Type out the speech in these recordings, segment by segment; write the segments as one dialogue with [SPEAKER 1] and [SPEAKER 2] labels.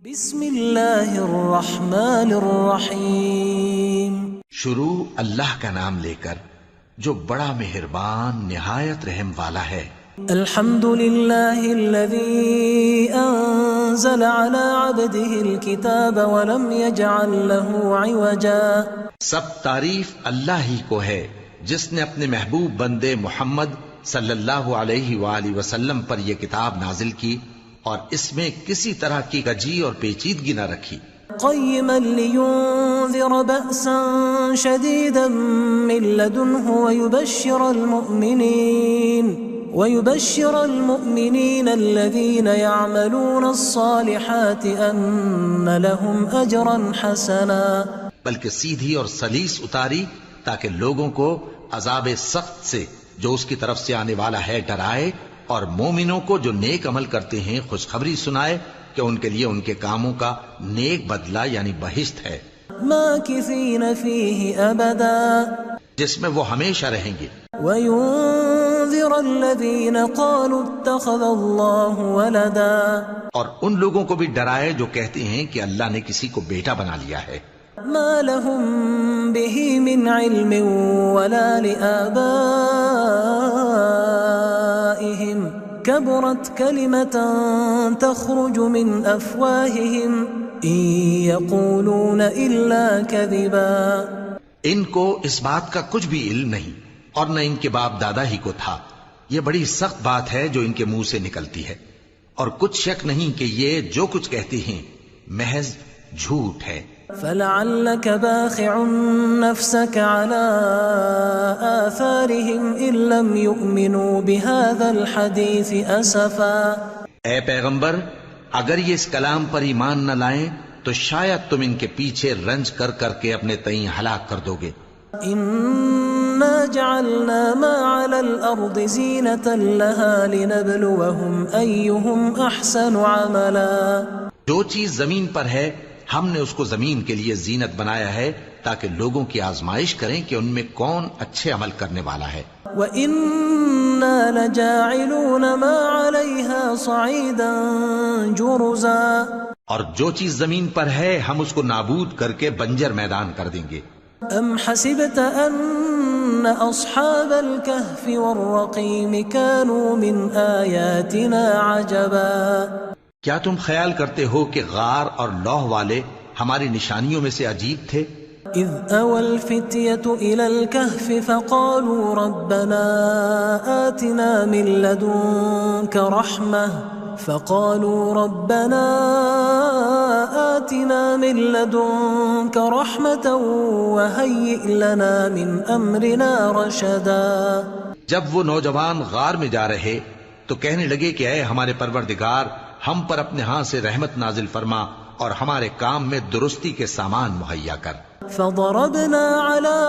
[SPEAKER 1] بسم اللہ الرحمن الرحیم،
[SPEAKER 2] شروع اللہ کا نام لے کر جو بڑا مہربان نہایت رحم والا ہے۔
[SPEAKER 1] الحمد للہ الذی انزل على عبده الكتاب ولم يجعل له عوجا۔
[SPEAKER 2] سب تعریف اللہ ہی کو ہے جس نے اپنے محبوب بندے محمد صلی اللہ علیہ وآلہ وسلم پر یہ کتاب نازل کی اور اس میں کسی طرح کی کجی اور پیچیدگی نہ رکھی۔
[SPEAKER 1] قیما لینذر بأسا شدیدا من لدنہ ويبشر المؤمنين الذين يعملون الصالحات أن لهم أجرا حسنا۔
[SPEAKER 2] بلکہ سیدھی اور سلیس اتاری تاکہ لوگوں کو عذاب سخت سے جو اس کی طرف سے آنے والا ہے ڈرائے، اور مومنوں کو جو نیک عمل کرتے ہیں خوشخبری سنائے کہ ان کے لیے ان کے کاموں کا نیک بدلہ یعنی بہشت ہے،
[SPEAKER 1] ماکثین فیہ ابدا،
[SPEAKER 2] جس میں وہ ہمیشہ رہیں گے۔
[SPEAKER 1] وینذر الذین قالوا اتخذ اللہ ولدا، اور
[SPEAKER 2] ان لوگوں کو بھی ڈرائے جو کہتے ہیں کہ اللہ نے کسی کو بیٹا بنا لیا ہے۔
[SPEAKER 1] ما لهم به من علم ولا لآبائهم كبرت كلمة تخرج من أفواههم إن يقولون إلا كذبا۔
[SPEAKER 2] ان کو اس بات کا کچھ بھی علم نہیں اور نہ ان کے باپ دادا ہی کو تھا، یہ بڑی سخت بات ہے جو ان کے منہ سے نکلتی ہے، اور کچھ شک نہیں کہ یہ جو کچھ کہتے ہیں محض جھوٹ ہے۔
[SPEAKER 1] فلعلك باخع نفسك على آثارهم إن لم يؤمنوا بهذا الحديث أسفا۔
[SPEAKER 2] اے پیغمبر، اگر یہ اس کلام پر ایمان نہ لائیں تو شاید تم ان کے پیچھے رنج کر کر کے اپنے تئیں ہلاک کر دو گے۔
[SPEAKER 1] إنا جعلنا ما على الأرض زينة لها لنبلوهم أيهم أحسن عملا۔
[SPEAKER 2] جو چیز زمین پر ہے ہم نے اس کو زمین کے لیے زینت بنایا ہے تاکہ لوگوں کی آزمائش کریں کہ ان میں کون اچھے عمل کرنے والا ہے۔
[SPEAKER 1] وَإِنَّا لَجَاعِلُونَ مَا عَلَيْهَا صَعِيدًا جُرُزًا،
[SPEAKER 2] اور جو چیز زمین پر ہے ہم اس کو نابود کر کے بنجر میدان کر دیں گے۔
[SPEAKER 1] أَمْ حَسِبْتَ أَنَّ أَصْحَابَ الْكَهْفِ وَالرَّقِيمِ كَانُوا مِنْ آيَاتِنَا عَجَبًا۔
[SPEAKER 2] کیا تم خیال کرتے ہو کہ غار اور لوح والے ہماری نشانیوں میں سے عجیب تھے؟
[SPEAKER 1] اذ اوى الفتية الى الكهف فقالوا ربنا آتنا من لدنك رحمة وهيئ لنا من امرنا رشدا۔
[SPEAKER 2] جب وہ نوجوان غار میں جا رہے تو کہنے لگے کہ اے ہمارے پروردگار، ہم پر اپنے ہاں سے رحمت نازل فرما اور ہمارے کام میں درستی کے سامان مہیا کر۔
[SPEAKER 1] فضربنا على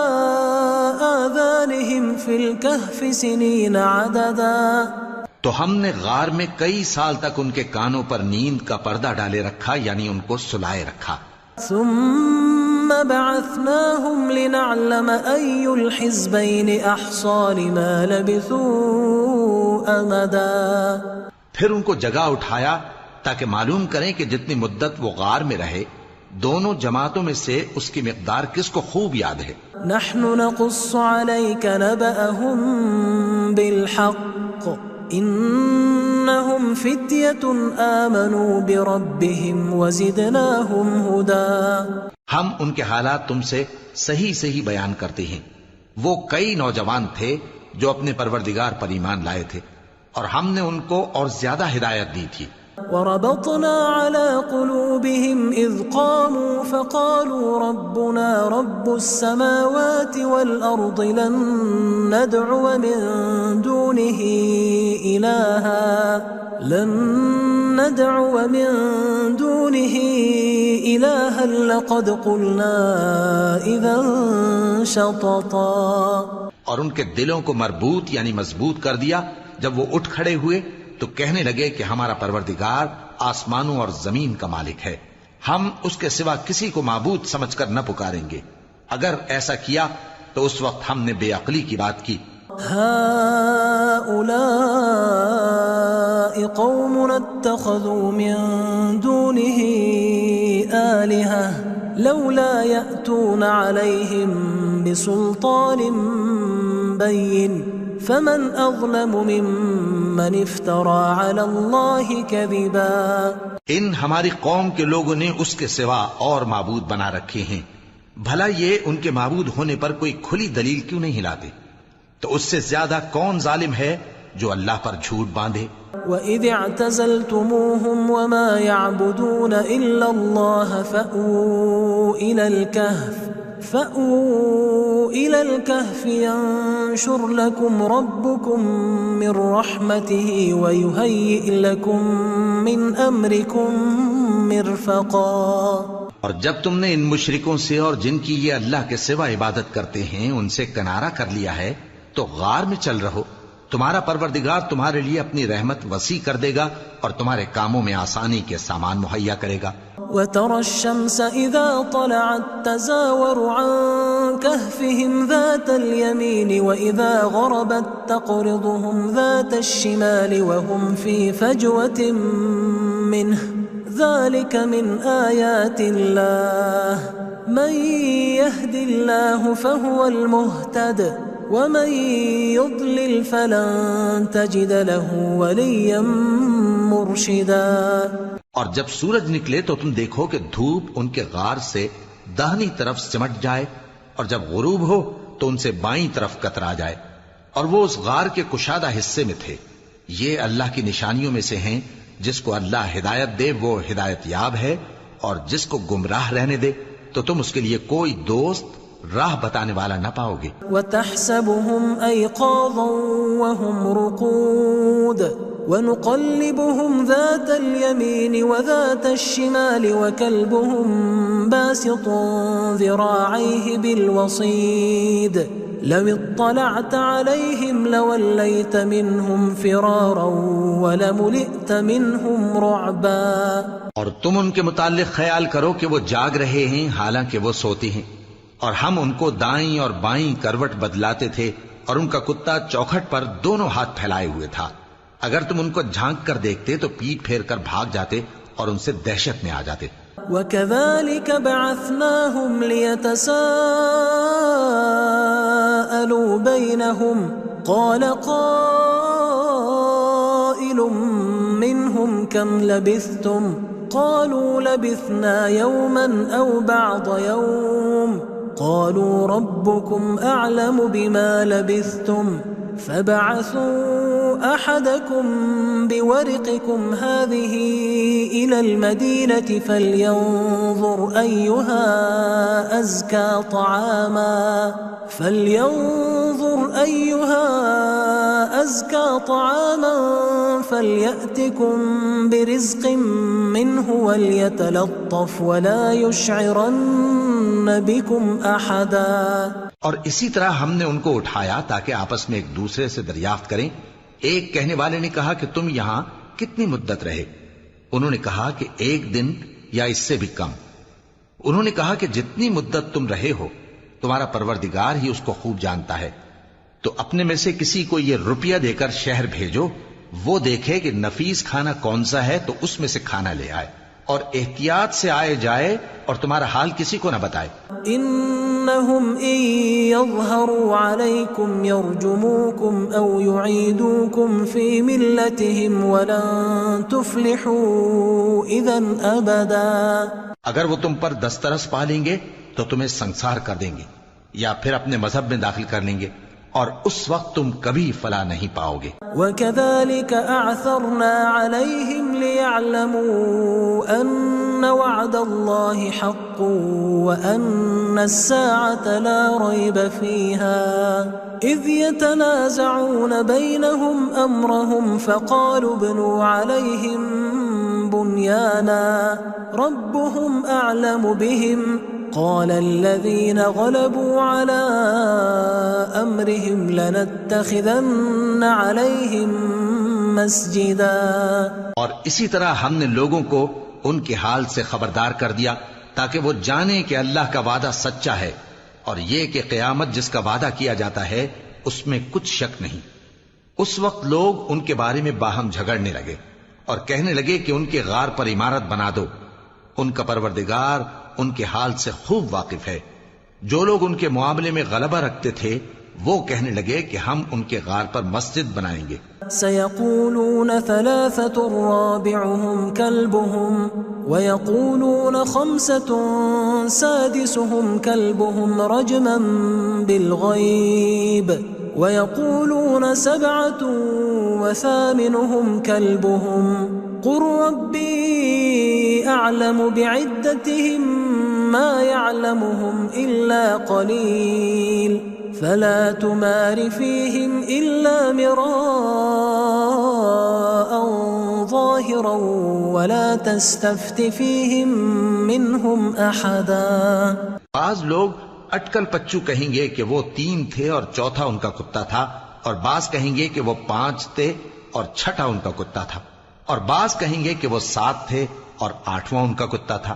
[SPEAKER 1] آذانهم في الكهف سنين عددا،
[SPEAKER 2] تو ہم نے غار میں کئی سال تک ان کے کانوں پر نیند کا پردہ ڈالے رکھا، یعنی ان کو سلائے رکھا۔
[SPEAKER 1] ثم بعثناهم لنعلم أي الحزبين أحصى لما لبثوا أمدا،
[SPEAKER 2] پھر ان کو جگہ اٹھایا تاکہ معلوم کریں کہ جتنی مدت وہ غار میں رہے دونوں جماعتوں میں سے اس کی مقدار کس کو خوب یاد ہے۔
[SPEAKER 1] نحن نقص عليك نبأهم بالحق إنهم فتية آمنوا بربهم وزدناهم هدى۔
[SPEAKER 2] ہم ان کے حالات تم سے صحیح صحیح بیان کرتے ہیں، وہ کئی نوجوان تھے جو اپنے پروردگار پر ایمان لائے تھے اور ہم نے ان کو اور زیادہ ہدایت دی تھی۔
[SPEAKER 1] وربطنا على قلوبهم إذ قاموا فقالوا ربنا رب السماوات والأرض لن ندعو من دونه إلها لقد قلنا إذا شططا۔
[SPEAKER 2] اور ان کے دلوں کو مربوط یعنی مضبوط کر دیا۔ جب وہ اٹھ کھڑے ہوئے تو کہنے لگے کہ ہمارا پروردگار آسمانوں اور زمین کا مالک ہے، ہم اس کے سوا کسی کو معبود سمجھ کر نہ پکاریں گے۔ اگر ایسا کیا تو اس وقت ہم نے بے عقلی کی بات کی۔
[SPEAKER 1] هؤلاء قومنا اتخذوا من دونه آلهة لولا يأتون عليهم بسلطان بين فمن أظلم ممن افترى على الله كذبا.
[SPEAKER 2] ان ہماری قوم کے لوگوں نے اس کے سوا اور معبود بنا رکھے ہیں، بھلا یہ ان کے معبود ہونے پر کوئی کھلی دلیل کیوں نہیں لاتے؟ تو اس سے زیادہ کون ظالم ہے جو اللہ پر جھوٹ باندھے؟
[SPEAKER 1] وَإِذِ اعْتَزَلْتُمُوهُمْ وَمَا يَعْبُدُونَ إِلَّا اللَّهَ فَأْوُوا إِلَى الْكَهْفِ يَنشُرْ لَكُمْ رَبُّكُمْ مِنْ رَحْمَتِهِ وَيُهَيِّئْ لَكُمْ مِنْ أَمْرِكُمْ مِرْفَقًا.
[SPEAKER 2] اور جب تم نے ان مشرکوں سے اور جن کی یہ اللہ کے سوا عبادت کرتے ہیں ان سے کنارہ کر لیا ہے تو غار میں چل رہو، تمہارا پروردگار تمہارے لیے اپنی رحمت وسیع کر دے گا اور تمہارے کاموں میں آسانی کے سامان مہیا کرے گا.
[SPEAKER 1] وَتَرَى الشَّمْسَ إِذَا طَلَعَتْ تَزَاوَرُ عَنْ كَهْفِهِمْ ذَاتَ الْيَمِينِ وَإِذَا غَرَبَتْ تَقْرِضُهُمْ ذَاتَ الشِّمَالِ وَهُمْ فِي فَجْوَةٍ مِّنْهُ ذَلِكَ مِنْ آيَاتِ اللَّهِ مَنْ يَهْدِ اللَّهُ فَهُوَ الْمُهْتَدِ وَمَنْ يُضْلِلْ فَلَنْ تَجِدَ لَهُ وَلِيًّا مُرْشِدًا.
[SPEAKER 2] اور جب سورج نکلے تو تم دیکھو کہ دھوپ ان کے غار سے داہنی طرف سمٹ جائے، اور جب غروب ہو تو ان سے بائیں طرف کترا جائے، اور وہ اس غار کے کشادہ حصے میں تھے. یہ اللہ کی نشانیوں میں سے ہیں، جس کو اللہ ہدایت دے وہ ہدایت یاب ہے، اور جس کو گمراہ رہنے دے تو تم اس کے لیے کوئی دوست راہ بتانے والا نہ پاؤ گے.
[SPEAKER 1] وَتَحْسَبُهُمْ أَيْقَاظًا وَهُمْ رُقُودٌ وَنُقَلِّبُهُمْ ذَاتَ الْيَمِينِ وَذَاتَ الشِّمَالِ وَكَلْبُهُمْ بَاسِطٌ ذِرَاعَيْهِ بِالْوَصِيدِ لَوِ اطَّلَعْتَ عَلَيْهِمْ لَوَلَّيْتَ مِنْهُمْ فِرَارًا وَلَمُلِئْتَ مِنْهُمْ رُعْبًا.
[SPEAKER 2] اور تم ان کے متعلق خیال کرو کہ وہ جاگ رہے ہیں حالانکہ وہ سوتے ہیں، اور ہم ان کو دائیں اور بائیں کروٹ بدلاتے تھے، اور ان کا کتا چوکھٹ پر دونوں ہاتھ پھیلائے ہوئے تھا. اگر تم ان کو جھانک کر دیکھتے تو پیٹ پھیر کر بھاگ جاتے اور ان سے دہشت میں آ جاتے.
[SPEAKER 1] وَكَذَلِكَ بَعَثْنَاهُمْ لِيَتَسَاءَلُوا بَيْنَهُمْ قَالَ قَائِلٌ مِّنْهُمْ كَمْ لَبِثْتُمْ قَالُوا لَبِثْنَا يَوْمًا أَوْ بَعْضَ يَوْمٍ قَالُوا رَبُّكُمْ أَعْلَمُ بِمَا لَبِثْتُمْ فَبَعَثُوا أَحَدَكُمْ بِوَرِقِكُمْ هَذِهِ إِلَى الْمَدِينَةِ فَلْيَنظُرْ أَيُّهَا أَزْكَى طَعَامًا فَلْيَأْتِكُمْ بِرِزْقٍ مِّنْهُ وَلْيَتَلَطَّفْ وَلَا يُشْعِرَنَّ بِكُمْ أَحَدًا.
[SPEAKER 2] اور اسی طرح ہم نے ان کو اٹھایا تاکہ آپس میں ایک دوسرے سے دریافت کریں. ایک کہنے والے نے کہا کہ تم یہاں کتنی مدت رہے؟ انہوں نے کہا کہ 1 دن یا اس سے بھی کم. انہوں نے کہا کہ جتنی مدت تم رہے ہو تمہارا پروردگار ہی اس کو خوب جانتا ہے. تو اپنے میں سے کسی کو یہ روپیہ دے کر شہر بھیجو، وہ دیکھے کہ نفیس کھانا کون سا ہے تو اس میں سے کھانا لے آئے، اور احتیاط سے آئے جائے اور تمہارا حال کسی کو نہ بتائے.
[SPEAKER 1] إنهم إن يظهروا عليكم يرجموكم أو يعيدوكم في ملتهم ولن تفلحوا إذن أبدا.
[SPEAKER 2] اگر وہ تم پر دسترس پا لیں گے تو تمہیں سنسار کر دیں گے یا پھر اپنے مذہب میں داخل کر لیں گے، اور اس وقت تم کبھی فلاح نہیں پاؤ گے.
[SPEAKER 1] وَكَذَلِكَ أَعْثَرْنَا عَلَيْهِمْ لِيَعْلَمُوا أَنَّ وَعْدَ اللَّهِ حَقٌّ وَأَنَّ السَّاعَةَ لَا رَيْبَ فِيهَا إِذْ يَتَنَازَعُونَ بَيْنَهُمْ أَمْرَهُمْ فَقَالُوا ابْنُوا عَلَيْهِمْ بُنْيَانًا رَبُّهُمْ أَعْلَمُ بِهِمْ قال الذين غلبوا على أمرهم لنتخذن عليهم مسجدا.
[SPEAKER 2] اور اسی طرح ہم نے لوگوں کو ان کے حال سے خبردار کر دیا تاکہ وہ جانیں کہ اللہ کا وعدہ سچا ہے، اور یہ کہ قیامت جس کا وعدہ کیا جاتا ہے اس میں کچھ شک نہیں. اس وقت لوگ ان کے بارے میں باہم جھگڑنے لگے اور کہنے لگے کہ ان کے غار پر عمارت بنا دو، ان کا پروردگار ان کے حال سے خوب واقف ہے۔ جو لوگ ان کے معاملے میں غلبہ رکھتے تھے وہ کہنے لگے کہ ہم ان کے غار پر مسجد بنائیں گے۔
[SPEAKER 1] سيقولون 3 رابعهم كلبهم ويقولون 5 سادسهم كلبهم رجما بالغيب ويقولون 7 وثامنهم كلبهم قل ربي أعلم بعدتهم ما يعلمهم إلا قليل فلا تمار فيهم إلا مراء ظاهرا ولا تستفت فيهم منهم أحدا۔
[SPEAKER 2] بعض لوگ اٹکل پچو کہیں گے کہ وہ 3 تھے اور چوتھا ان کا کتا تھا، اور بعض کہیں گے کہ وہ 5 تھے اور چھٹا ان کا کتا تھا، اور بعض کہیں گے کہ وہ 7 تھے اور 8واں ان کا کتا تھا۔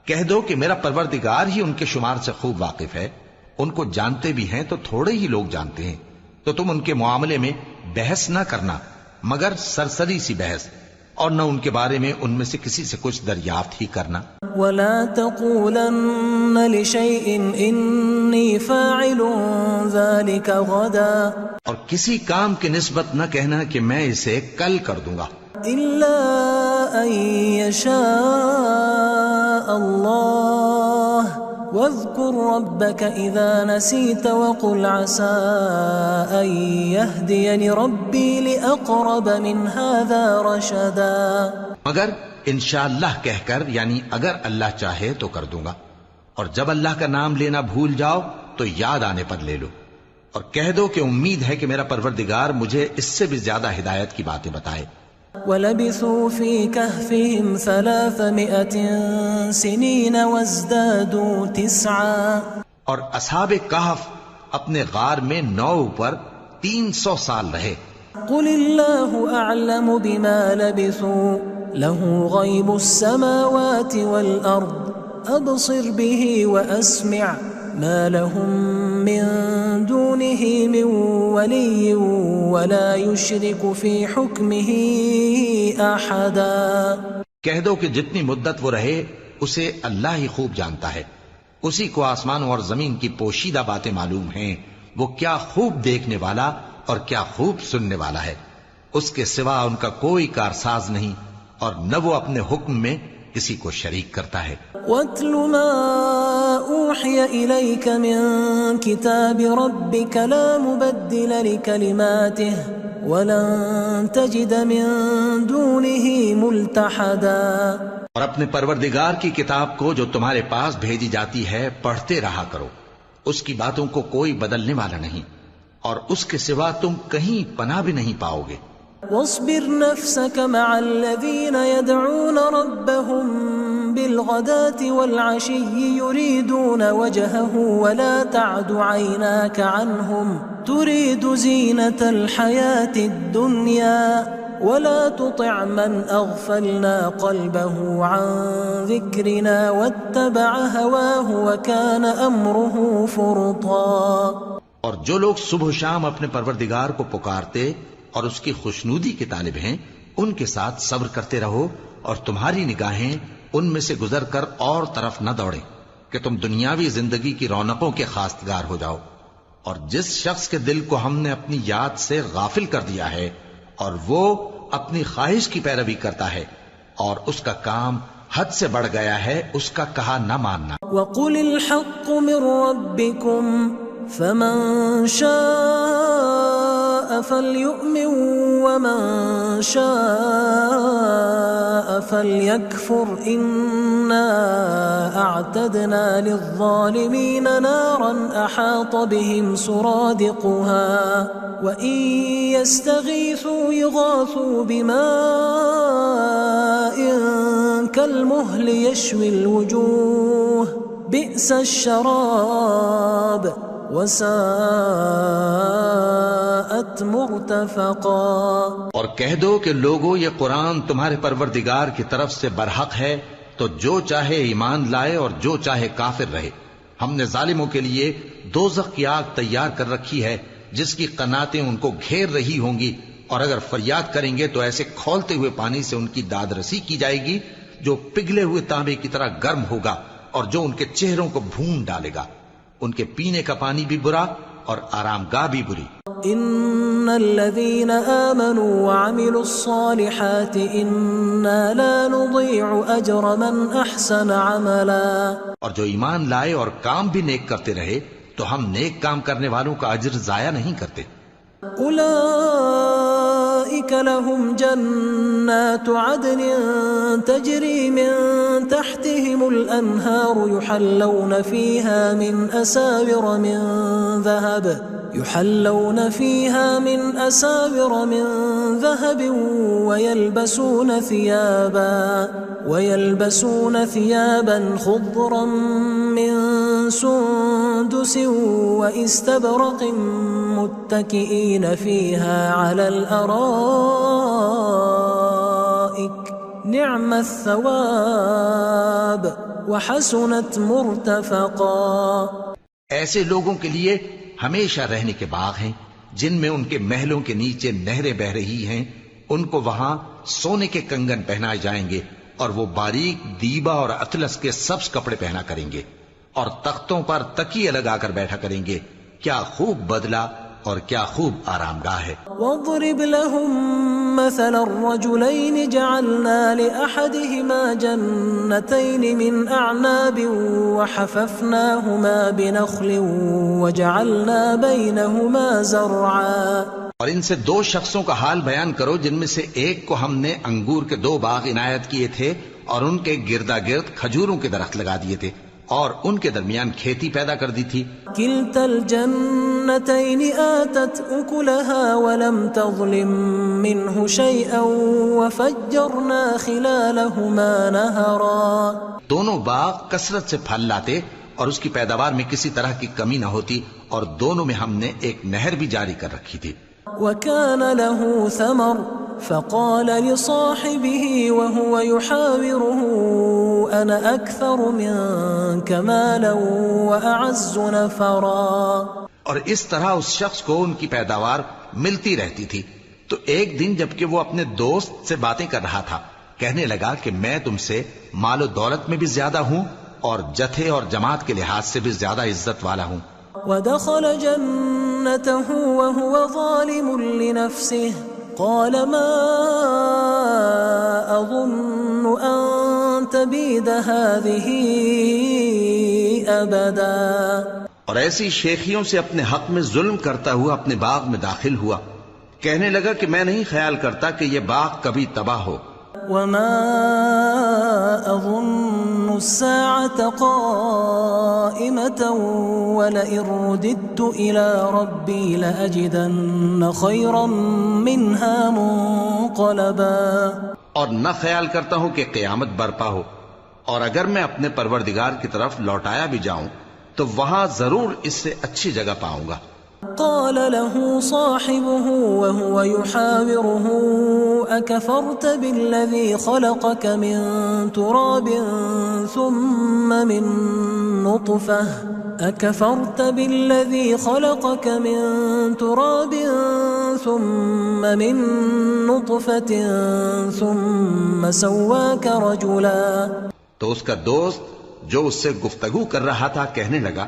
[SPEAKER 2] کہہ دو کہ میرا پروردگار ہی ان کے شمار سے خوب واقف ہے، ان کو جانتے بھی ہیں تو تھوڑے ہی لوگ جانتے ہیں، تو تم ان کے معاملے میں بحث نہ کرنا مگر سرسری سی بحث، اور نہ ان کے بارے میں ان میں سے کسی سے کچھ دریافت ہی کرنا۔
[SPEAKER 1] ولا تقولن لشيء إني فاعل ذلك غدا،
[SPEAKER 2] اور کسی کام کی نسبت نہ کہنا کہ میں اسے کل کر دوں گا،
[SPEAKER 1] إلا أن يشاء الله واذكر ربك إذا نسيت وقل عسى أن يهديني ربي لأقرب من هذا رشدا۔
[SPEAKER 2] مگر انشاءاللہ کہہ کر، یعنی اگر اللہ چاہے تو کر دوں گا، اور جب اللہ کا نام لینا بھول جاؤ تو یاد آنے پر لے لو، اور کہہ دو کہ امید ہے کہ میرا پروردگار مجھے اس سے بھی زیادہ ہدایت کی باتیں بتائے۔
[SPEAKER 1] وَلَبِثُوا فِي كَهْفِهِمْ 300 سِنِينَ وَازْدَادُوا 9،
[SPEAKER 2] اور اصحاب کہف اپنے غار میں 9 پر 300 سال رہے۔
[SPEAKER 1] قُلِ اللَّهُ أَعْلَمُ بِمَا لَبِثُوا لَهُ غَيْبُ السَّمَاوَاتِ وَالْأَرْضِ أَبْصِرْ بِهِ وَأَسْمِعْ مَا لَهُم مِّن دُونِهِ مِن وَلِيٍّ وَلَا يُشْرِكُ فِي حُكْمِهِ أَحَدًا۔
[SPEAKER 2] کہہ دو کہ جتنی مدت وہ رہے اسے اللہ ہی خوب جانتا ہے، اسی کو آسمانوں اور زمین کی پوشیدہ باتیں معلوم ہیں، وہ کیا خوب دیکھنے والا اور کیا خوب سننے والا ہے۔ اس کے سوا ان کا کوئی کارساز نہیں، اور نہ وہ اپنے حکم میں کسی کو شریک کرتا ہے۔
[SPEAKER 1] وَاتْلُ مَا أُوحِيَ إِلَيْكَ مِن كِتَابِ رَبِّكَ لَا مُبَدِّلَ لِكَلِمَاتِهِ وَلَن تَجِدَ مِن دُونِهِ مُلْتَحَدًا۔
[SPEAKER 2] اور اپنے پروردگار کی کتاب کو جو تمہارے پاس بھیجی جاتی ہے پڑھتے رہا کرو، اس کی باتوں کو کوئی بدلنے والا نہیں، اور اس کے سوا تم کہیں پناہ بھی نہیں پاؤ گے۔
[SPEAKER 1] واصبر نفسك مع الذين يدعون ربهم بالغداة والعشي يريدون وجهه ولا تعد عيناك عنهم تريد زينة الحياة الدنيا ولا تطع من أغفلنا قلبه عن ذكرنا واتبع هواه وكان أمره فرطا۔
[SPEAKER 2] اور جو لوگ صبح و شام اپنے پروردگار کو پکارتے اور اس کی خوشنودی کے طالب ہیں، ان کے ساتھ صبر کرتے رہو، اور تمہاری نگاہیں ان میں سے گزر کر اور طرف نہ دوڑیں کہ تم دنیاوی زندگی کی رونقوں کے خواستگار ہو جاؤ۔ اور جس شخص کے دل کو ہم نے اپنی یاد سے غافل کر دیا ہے اور وہ اپنی خواہش کی پیروی کرتا ہے اور اس کا کام حد سے بڑھ گیا ہے، اس کا کہا نہ ماننا۔
[SPEAKER 1] وَقُلِ الْحَقُّ مِن رَّبِّكُمْ فَمَن شَاءَ فَلْيُؤْمِن وَمَن شَاءَ فَلْيَكْفُرْ إِنَّا أَعْتَدْنَا لِلظَّالِمِينَ نَارًا أَحَاطَ بِهِمْ سُرَادِقُهَا وَإِن يَسْتَغِيثُوا يُغَاثُوا بِمَاءٍ كَالْمُهْلِ يَشْوِي الْوُجُوهَ بِئْسَ الشَّرَابُ وَسَاءَتْ مُرْتَفَقًا۔
[SPEAKER 2] اور کہہ دو کہ لوگو یہ قرآن تمہارے پروردگار کی طرف سے برحق ہے، تو جو چاہے ایمان لائے اور جو چاہے کافر رہے۔ ہم نے ظالموں کے لیے دوزخ کی آگ تیار کر رکھی ہے جس کی قناتیں ان کو گھیر رہی ہوں گی، اور اگر فریاد کریں گے تو ایسے کھولتے ہوئے پانی سے ان کی داد رسی کی جائے گی جو پگھلے ہوئے تانبے کی طرح گرم ہوگا اور جو ان کے چہروں کو بھون ڈالے گا. ان کے پینے کا پانی بھی برا اور آرام گاہ بھی بری.
[SPEAKER 1] ان الذين آمنوا وعملوا الصالحات انا لا نضيع اجر من احسن عملا.
[SPEAKER 2] اور جو ایمان لائے اور کام بھی نیک کرتے رہے تو ہم نیک کام کرنے والوں کا اجر ضائع نہیں کرتے.
[SPEAKER 1] اولئك لهم جنات عدن تجري من تحتهم الانهار يحلون فيها من أساور من ذهب ويلبسون ثيابا خضرا من سندس واستبرق متكئين فيها على الأرائك نعم الثواب وحسنت مرتفقا.
[SPEAKER 2] ایسے لوگوں کے لیے ہمیشہ رہنے کے باغ ہیں جن میں ان کے محلوں کے نیچے نہریں بہ رہی ہیں. ان کو وہاں سونے کے کنگن پہنائے جائیں گے اور وہ باریک دیبا اور اطلس کے سبز کپڑے پہنا کریں گے اور تختوں پر تکیے لگا کر بیٹھا کریں گے. کیا خوب بدلہ اور کیا خوب آرام گاہ ہے.
[SPEAKER 1] واضرب لهم مثل الرجلين جعلنا لأحدهما جنتين من أعناب وحففناهما بنخل وجعلنا بينهما زرعا.
[SPEAKER 2] اور ان سے دو شخصوں کا حال بیان کرو جن میں سے ایک کو ہم نے انگور کے 2 باغ عنایت کیے تھے اور ان کے گردا گرد کھجوروں کے درخت لگا دیے تھے اور ان کے درمیان کھیتی پیدا کر دی تھی.
[SPEAKER 1] كلتا الجنتين آتت أكلها ولم تظلم منه شيئا وفجرنا خلالهما نهرا.
[SPEAKER 2] دونوں باغ کثرت سے پھل لاتے اور اس کی پیداوار میں کسی طرح کی کمی نہ ہوتی اور دونوں میں ہم نے ایک نہر بھی جاری کر رکھی تھی.
[SPEAKER 1] وكان له ثمر فقال لصاحبه وهو يحاوره أنا أكثر منك مالا وأعز نفرا.
[SPEAKER 2] اور اس طرح اس شخص کو ان کی پیداوار ملتی رہتی تھی تو ایک دن جبکہ وہ اپنے دوست سے باتیں کر رہا تھا کہنے لگا کہ میں تم سے مال و دولت میں بھی زیادہ ہوں اور جتھے اور جماعت کے لحاظ سے بھی زیادہ عزت والا ہوں.
[SPEAKER 1] ودخل جنته وهو ظالم لنفسه قال ما أظن أن تبيد هذه أبدا.
[SPEAKER 2] اور ایسی شیخیوں سے اپنے حق میں ظلم کرتا ہوا اپنے باغ میں داخل ہوا کہنے لگا کہ میں نہیں خیال کرتا کہ یہ باغ کبھی تباہ ہو.
[SPEAKER 1] وما أظن الساعة قائمة ولئن رددت إلى ربي لأجدن خيرا منها منقلبا.
[SPEAKER 2] اور نہ خیال کرتا ہوں کہ قیامت برپا ہو اور اگر میں اپنے پروردگار کی طرف لوٹایا بھی جاؤں تو وہاں ضرور اس سے اچھی جگہ پاؤں گا.
[SPEAKER 1] قال له صاحبه وهو يحاوره أكفرت بالذي خلقك من تراب ثم من نطفة ثم سواك رجلا.
[SPEAKER 2] تو اس کا دوست جو اس سے گفتگو کر رہا تھا کہنے لگا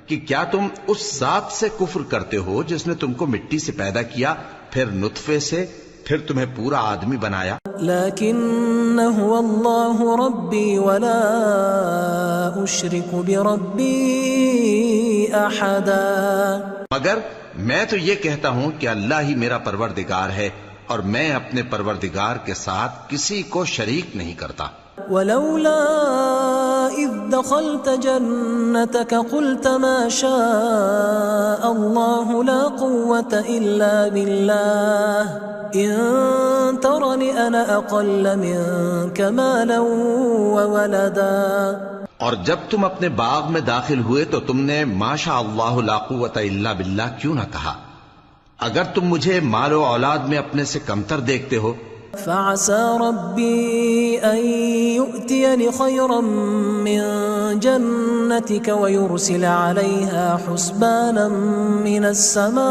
[SPEAKER 2] کہ کیا تم اس ذات سے کفر کرتے ہو جس نے تم کو مٹی سے پیدا کیا پھر نطفے سے پھر تمہیں پورا آدمی بنایا.
[SPEAKER 1] لیکن هو اللہ ربی ولا اشرک بربی احدا.
[SPEAKER 2] مگر میں تو یہ کہتا ہوں کہ اللہ ہی میرا پروردگار ہے اور میں اپنے پروردگار کے ساتھ کسی کو شریک نہیں کرتا.
[SPEAKER 1] ولولا إذ دخلت جنتك قلت ما شاء الله لا قوة إلا بالله إن ترني أنا أقل منك مالا وولدا.
[SPEAKER 2] اور جب تم اپنے باغ میں داخل ہوئے تو تم نے ما شاء اللہ لا قوت الا باللہ کیوں نہ کہا؟ اگر تم مجھے مال و اولاد میں اپنے سے کمتر دیکھتے ہو.
[SPEAKER 1] فعسى ربي أن يؤتيني خيرا من جنتك ويرسل عليها حسبانا من السماء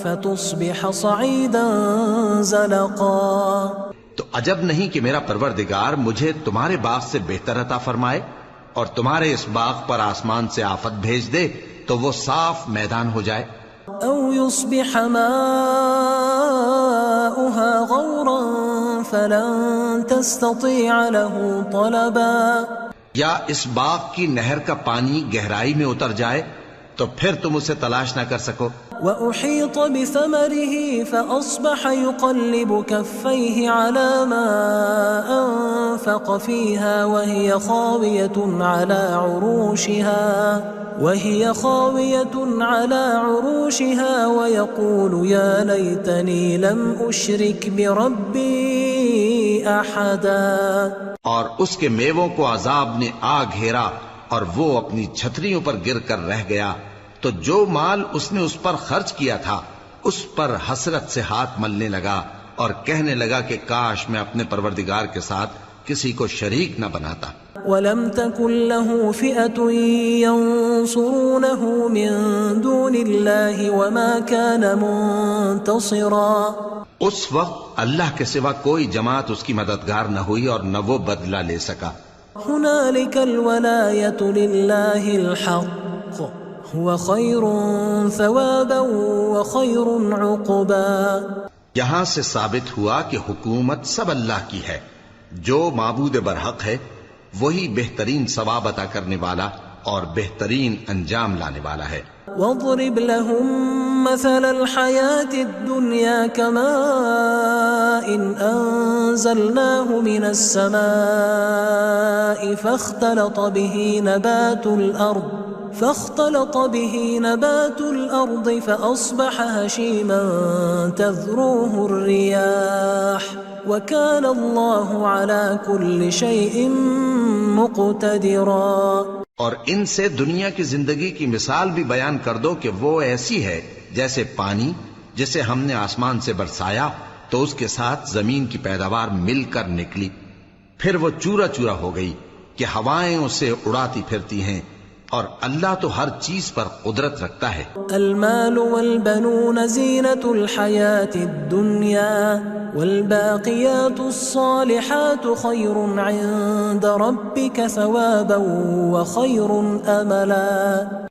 [SPEAKER 1] فتصبح صعيدا زلقا.
[SPEAKER 2] تو عجب نہیں کہ میرا پروردگار مجھے تمہارے باغ سے بہتر عطا فرمائے اور تمہارے اس باغ پر آسمان سے آفت بھیج دے تو وہ صاف میدان ہو جائے.
[SPEAKER 1] أو يصبح ماؤها غورا فلن تستطيع له طلبا.
[SPEAKER 2] یا اس باغ کی نہر کا پانی گہرائی میں اتر جائے تو پھر تم اسے تلاش نہ کر سکو.
[SPEAKER 1] وأحيط بثمره فأصبح يقلب كفيه على ما أنفق فيها وهي خاوية على عروشها ويقول يا ليتني لم أشرك بربي أحدا.
[SPEAKER 2] اور اس کے میووں کو عذاب نے آ گھیرا اور وہ اپنی چھتریوں پر گر کر رہ گیا تو جو مال اس نے اس پر خرچ کیا تھا اس پر حسرت سے ہاتھ ملنے لگا اور کہنے لگا کہ کاش میں اپنے پروردگار کے ساتھ کسی کو شریک نہ بناتا.
[SPEAKER 1] وَلَمْ تَكُنْ لَهُ فِئَةٌ يَنصُرُونَهُ مِن دُونِ اللَّهِ وَمَا كَانَ مُنتَصِرًا.
[SPEAKER 2] اس وقت اللہ کے سوا کوئی جماعت اس کی مددگار نہ ہوئی اور نہ وہ بدلہ لے سکا.
[SPEAKER 1] هُنَالِكَ الْوَلَایَةُ لِلَّهِ الْحَقِّ هُوَ خَيْرٌ ثَوَابًا وَخَيْرٌ عُقْبًا.
[SPEAKER 2] یہاں سے ثابت ہوا کہ حکومت سب اللہ کی ہے. جو معبود برحق ہے وہی بہترین ثواب عطا کرنے والا اور بہترین انجام لانے والا ہے.
[SPEAKER 1] وَاضْرِبْ لَهُمْ مَثَلَ الْحَيَاةِ الدُّنْيَا كَمَاءٍ أَنزَلْنَاهُ مِنَ السَّمَاءِ فاختلط به نبات الأرض فأصبح هشيما تذروه الرياح وكان الله على كل شيء مقتدرا.
[SPEAKER 2] اور ان سے دنیا کی زندگی کی مثال بھی بیان کر دو کہ وہ ایسی ہے جیسے پانی جسے ہم نے آسمان سے برسایا تو اس کے ساتھ زمین کی پیداوار مل کر نکلی پھر وہ چورا چورا ہو گئی کہ ہوائیں اسے اڑاتی پھرتی ہیں اور اللہ تو ہر چیز پر قدرت رکھتا ہے.
[SPEAKER 1] المال والبنون زینة الحیاة الدنیا والباقیات الصالحات خیر عند ربک ثوابا وخیر املا.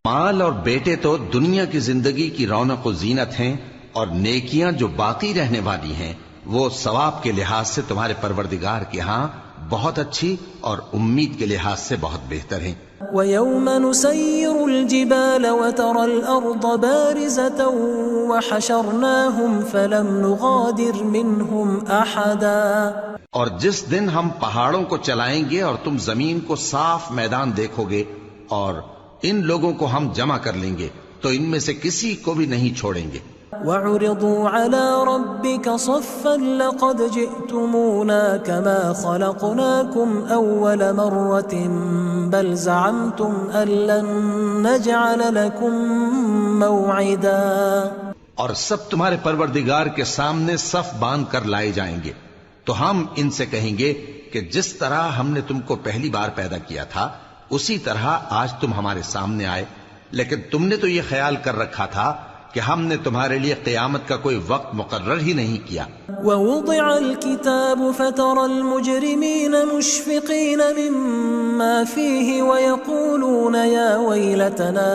[SPEAKER 2] مال اور بیٹے تو دنیا کی زندگی کی رونق و زینت ہیں اور نیکیاں جو باقی رہنے والی ہیں وہ ثواب کے لحاظ سے تمہارے پروردگار کے ہاں بہت اچھی اور امید کے لحاظ سے بہت بہتر ہیں.
[SPEAKER 1] وَيَوْمَ نُسَيِّرُ الْجِبَالَ وَتَرَى الْأَرْضَ بَارِزَةً وَحَشَرْنَاهُمْ فَلَمْ نُغَادِرْ مِنْهُمْ أَحَدًا.
[SPEAKER 2] اور جس دن ہم پہاڑوں کو چلائیں گے اور تم زمین کو صاف میدان دیکھو گے اور ان لوگوں کو ہم جمع کر لیں گے تو ان میں سے کسی کو بھی نہیں چھوڑیں گے.
[SPEAKER 1] وَعُرِضُوا عَلَى رَبِّكَ صَفًّا لَقَدْ جِئْتُمُونَا كَمَا خَلَقْنَاكُمْ أَوَّلَ مَرَّةٍ بَلْ زَعَمْتُمْ أَن لَّن نَّجْعَلَ لَكُم مَّوْعِدًا.
[SPEAKER 2] اور سب تمہارے پروردگار کے سامنے صف باندھ کر لائے جائیں گے تو ہم ان سے کہیں گے کہ جس طرح ہم نے تم کو پہلی بار پیدا کیا تھا اسی طرح آج تم ہمارے سامنے آئے لیکن تم نے تو یہ خیال کر رکھا تھا کہ ہم نے تمہارے لیے قیامت کا کوئی وقت مقرر ہی نہیں کیا.
[SPEAKER 1] وَوُضِعَ الْكِتَابُ فَتَرَى الْمُجْرِمِينَ مُشْفِقِينَ مِمَّا فِيهِ وَيَقُولُونَ يَا وَيْلَتَنَا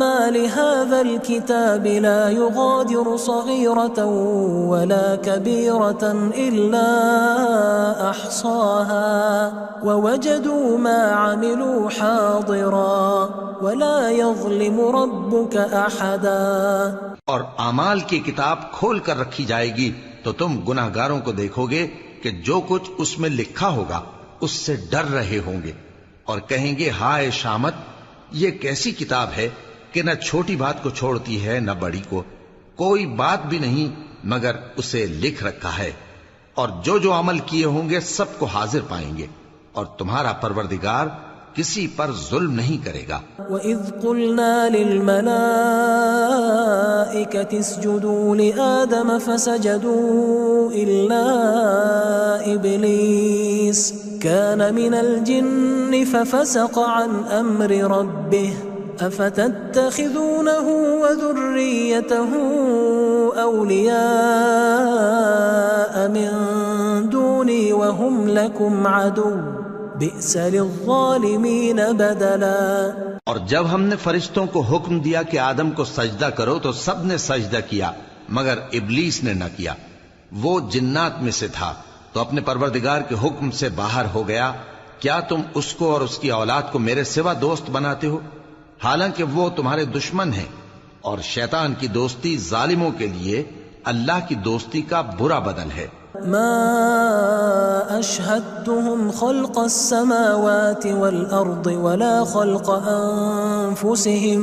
[SPEAKER 1] مَا لِهَذَا الْكِتَابِ لَا يُغَادِرُ صَغِيرَةً وَلَا كَبِيرَةً إِلَّا أَحْصَاهَا وَوَجَدُوا مَا عَمِلُوا حَاضِرًا وَلَا يَظْلِمُ رَبُّكَ أَحَدًا.
[SPEAKER 2] اور اعمال کی کتاب کھول کر رکھی جائے گی تو تم گناہگاروں کو دیکھو گے کہ جو کچھ اس میں لکھا ہوگا اس سے ڈر رہے ہوں گے اور کہیں گے ہائے شامت یہ کیسی کتاب ہے کہ نہ چھوٹی بات کو چھوڑتی ہے نہ بڑی کو کوئی بات بھی نہیں مگر اسے لکھ رکھا ہے اور جو جو عمل کیے ہوں گے سب کو حاضر پائیں گے اور تمہارا پروردگار کسی پر ظلم نہیں کرے گا.
[SPEAKER 1] وَإِذْ قُلْنَا لِلْمَلَائِكَةِ اسْجُدُوا لِآدَمَ فَسَجَدُوا إِلَّا إِبْلِيسَ كَانَ مِنَ الْجِنِّ فَفَسَقَ عَنْ أَمْرِ رَبِّهِ أفتتخذونه وذريته أولياء من دوني وهم لكم عدو بئس للظالمين بدلا۔
[SPEAKER 2] اور جب ہم نے فرشتوں کو حکم دیا کہ آدم کو سجدہ کرو تو سب نے سجدہ کیا مگر ابلیس نے نہ کیا، وہ جنات میں سے تھا تو اپنے پروردگار کے حکم سے باہر ہو گیا۔ کیا تم اس کو اور اس کی اولاد کو میرے سوا دوست بناتے ہو، حالانکہ وہ تمہارے دشمن ہیں، اور شیطان کی دوستی ظالموں کے لیے اللہ کی دوستی کا برا بدل ہے۔
[SPEAKER 1] ما أشهدتهم خلق السماوات والأرض ولا خلق أنفسهم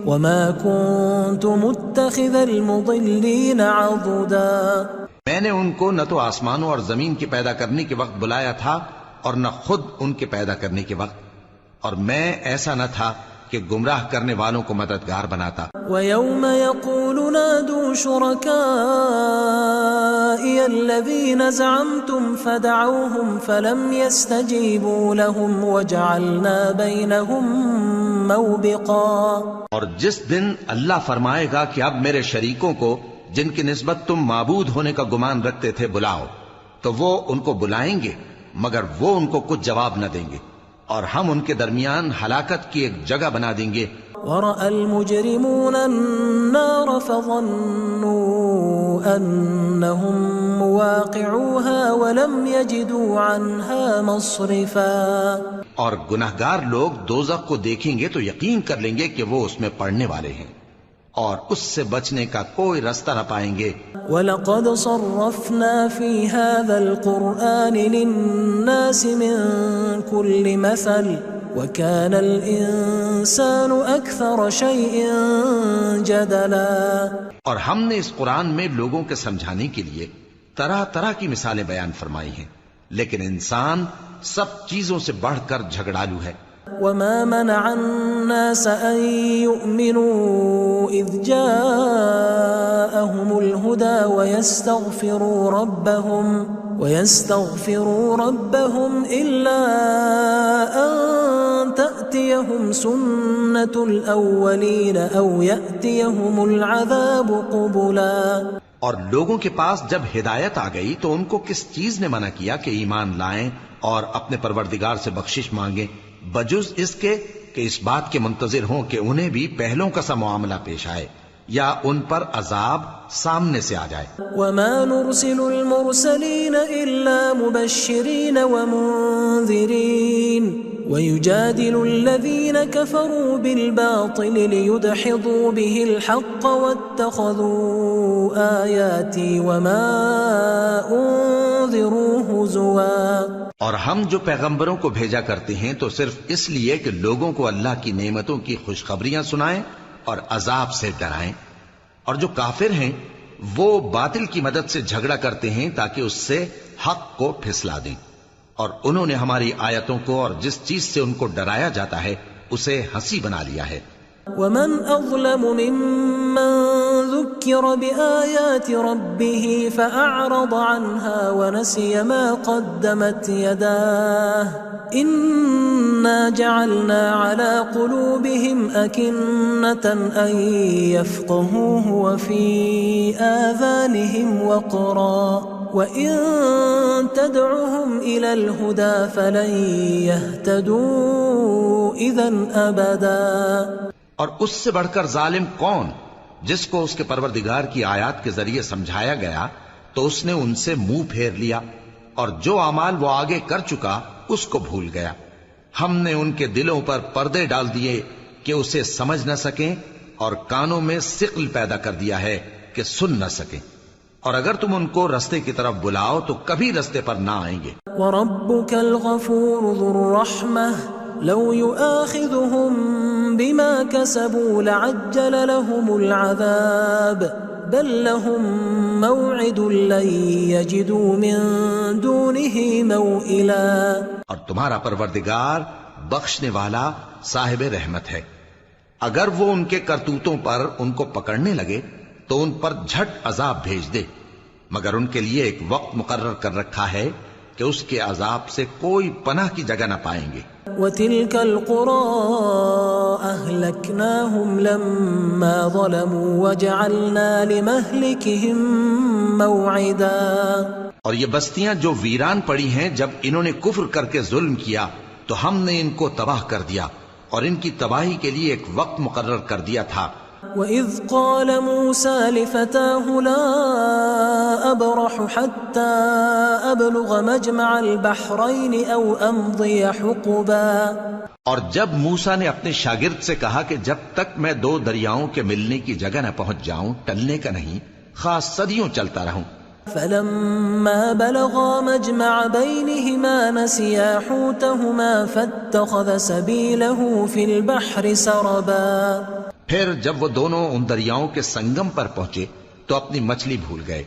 [SPEAKER 1] وما كنت متخذ المضلين عضدا۔
[SPEAKER 2] میں نے ان کو نہ تو آسمانوں اور زمین کی پیدا کرنے کے وقت بلایا تھا اور نہ خود ان کے پیدا کرنے کے وقت، اور میں ایسا نہ تھا کہ گمراہ کرنے والوں کو مددگار بناتا۔
[SPEAKER 1] وَيَوْمَ يَقُولُ نَادُوا شُرَكَائِيَ الَّذِينَ زَعَمْتُمْ فَدَعَوْهُمْ فَلَمْ يَسْتَجِيبُوا لَهُمْ وَجَعَلْنَا بَيْنَهُمْ مَوْبِقًا۔ اور جس دن اللہ فرمائے گا کہ اب میرے شریکوں کو جن کی نسبت تم معبود ہونے کا گمان رکھتے تھے بلاؤ، تو وہ ان کو بلائیں گے مگر وہ ان کو کچھ جواب نہ دیں گے، اور ہم ان کے درمیان ہلاکت کی ایک جگہ بنا دیں گے۔ وَرَأَى الْمُجْرِمُونَ النَّارَ فَظَنُّوا أَنَّهُمْ مُوَاقِعُوهَا وَلَمْ يَجِدُوا عَنْهَا مَصْرِفًا۔
[SPEAKER 2] اور گناہگار لوگ دوزخ کو دیکھیں گے تو یقین کر لیں گے کہ وہ اس میں پڑنے والے ہیں، اور اس سے بچنے کا کوئی رستہ نہ پائیں گے۔
[SPEAKER 1] وَلَقَدْ صَرَّفْنَا فِي هَذَا الْقُرْآنِ لِلنَّاسِ مِنْ كُلِّ مَثَلٍ وَكَانَ الْإِنسَانُ أَكْثَرَ شَيْءٍ جَدَلًا۔
[SPEAKER 2] اور ہم نے اس قرآن میں لوگوں کے سمجھانے کے لیے طرح طرح کی مثالیں بیان فرمائی ہیں، لیکن انسان سب چیزوں سے بڑھ کر جھگڑالو ہے۔
[SPEAKER 1] وَمَا مَنَعَ النَّاسَ أَن يُؤْمِنُوا إِذْ جَاءَهُمُ الْهُدَى وَيَسْتَغْفِرُوا رَبَّهُمْ إِلَّا أَن تَأْتِيَهُمْ سُنَّةُ الْأَوَّلِينَ أَوْ يَأْتِيَهُمُ الْعَذَابُ قُبُلًا۔
[SPEAKER 2] اور لوگوں کے پاس جب ہدایت آ گئی تو ان کو کس چیز نے منع کیا کہ ایمان لائیں اور اپنے پروردگار سے بخشش مانگیں، بجز اس کے کہ اس بات کے منتظر ہوں کہ انہیں بھی پہلوں کا سا معاملہ پیش آئے یا ان پر عذاب سامنے سے آ جائے۔
[SPEAKER 1] وَمَا نُرْسِلُ الْمُرْسَلِينَ إِلَّا مُبَشِّرِينَ وَمُنذِرِينَ وَيُجَادِلُ الَّذِينَ كَفَرُوا بِالْبَاطِلِ لِيُدْحِضُوا بِهِ الْحَقَّ وَاتَّخَذُوا آيَاتِي وَمَا أُنذِرُوا هُزُوًا۔
[SPEAKER 2] اور ہم جو پیغمبروں کو بھیجا کرتے ہیں تو صرف اس لیے کہ لوگوں کو اللہ کی نعمتوں کی خوشخبریاں سنائیں اور عذاب سے ڈرائیں، اور جو کافر ہیں وہ باطل کی مدد سے جھگڑا کرتے ہیں تاکہ اس سے حق کو پھسلا دیں، اور انہوں نے ہماری آیتوں کو اور جس چیز سے ان کو ڈرایا جاتا ہے اسے ہنسی بنا لیا ہے۔
[SPEAKER 1] وَمَنْ أَظْلَمُ مِمَّنْ ذُكِّرَ بِآيَاتِ رَبِّهِ فَأَعْرَضَ عَنْهَا وَنَسِيَ مَا قَدَّمَتْ يَدَاهُ إِنَّا جَعَلْنَا عَلَى قُلُوبِهِمْ أَكِنَّةً أَن يَفْقَهُوهُ وَفِي آذَانِهِمْ وَقْرًا وَإِن تَدْعُهُمْ إِلَى الْهُدَى فَلَن يَهْتَدُوا إِذًا أَبَدًا۔
[SPEAKER 2] اور اس سے بڑھ کر ظالم کون جس کو اس کے پروردگار کی آیات کے ذریعے سمجھایا گیا تو اس نے ان سے منہ پھیر لیا، اور جو اعمال وہ آگے کر چکا اس کو بھول گیا۔ ہم نے ان کے دلوں پر پردے ڈال دیے کہ اسے سمجھ نہ سکیں، اور کانوں میں ثقل پیدا کر دیا ہے کہ سن نہ سکیں، اور اگر تم ان کو رستے کی طرف بلاؤ تو کبھی رستے پر نہ آئیں گے۔
[SPEAKER 1] وَرَبُّكَ الْغَفُورُ ذُو الرَّحْمَةِ لَوْ يُؤَاخِذُهُم بِمَا كَسَبُوا لَعَجَّلَ لَهُمُ الْعَذَابَ بَل لَّهُم مَّوْعِدٌ لَّن يَجِدُوا مِن دُونِهِ مَوْئِلًا۔
[SPEAKER 2] اور تمہارا پروردگار بخشنے والا صاحب رحمت ہے، اگر وہ ان کے کرتوتوں پر ان کو پکڑنے لگے تو ان پر جھٹ عذاب بھیج دے، مگر ان کے لیے ایک وقت مقرر کر رکھا ہے کہ اس کے عذاب سے کوئی پناہ کی جگہ نہ پائیں گے۔
[SPEAKER 1] وَتِلْكَ الْقُرَىٰ أَهْلَكْنَاهُمْ لَمَّا ظَلَمُوا وَجَعَلْنَا لِمَهْلِكِهِمْ مَوْعِدًا،
[SPEAKER 2] اور یہ بستیاں جو ویران پڑی ہیں جب انہوں نے کفر کر کے ظلم کیا تو ہم نے ان کو تباہ کر دیا اور ان کی تباہی کے لیے ایک وقت مقرر کر دیا تھا۔
[SPEAKER 1] وَإِذْ قَالَ مُوسَى لِفَتَاهُ لَا أَبْرَحُ حَتَّى أَبْلُغَ مَجْمَعَ الْبَحْرَيْنِ أَوْ أَمْضِيَ حُقُبًا،
[SPEAKER 2] اور جب موسیٰ نے اپنے شاگرد سے کہا کہ جب تک میں دو دریاؤں کے ملنے کی جگہ نہ پہنچ جاؤں ٹلنے کا نہیں، خاص صدیوں چلتا رہوں۔
[SPEAKER 1] فَلَمَّا بَلَغَا مَجْمَعَ بَيْنِهِمَا نَسِيَا حُوتَهُمَا فَاتَّخَذَ سَبِيلَهُ فِي الْبَحْرِ سَرَبًا،
[SPEAKER 2] پھر جب وہ دونوں ان دریاؤں کے سنگم پر پہنچے تو اپنی مچھلی بھول گئے،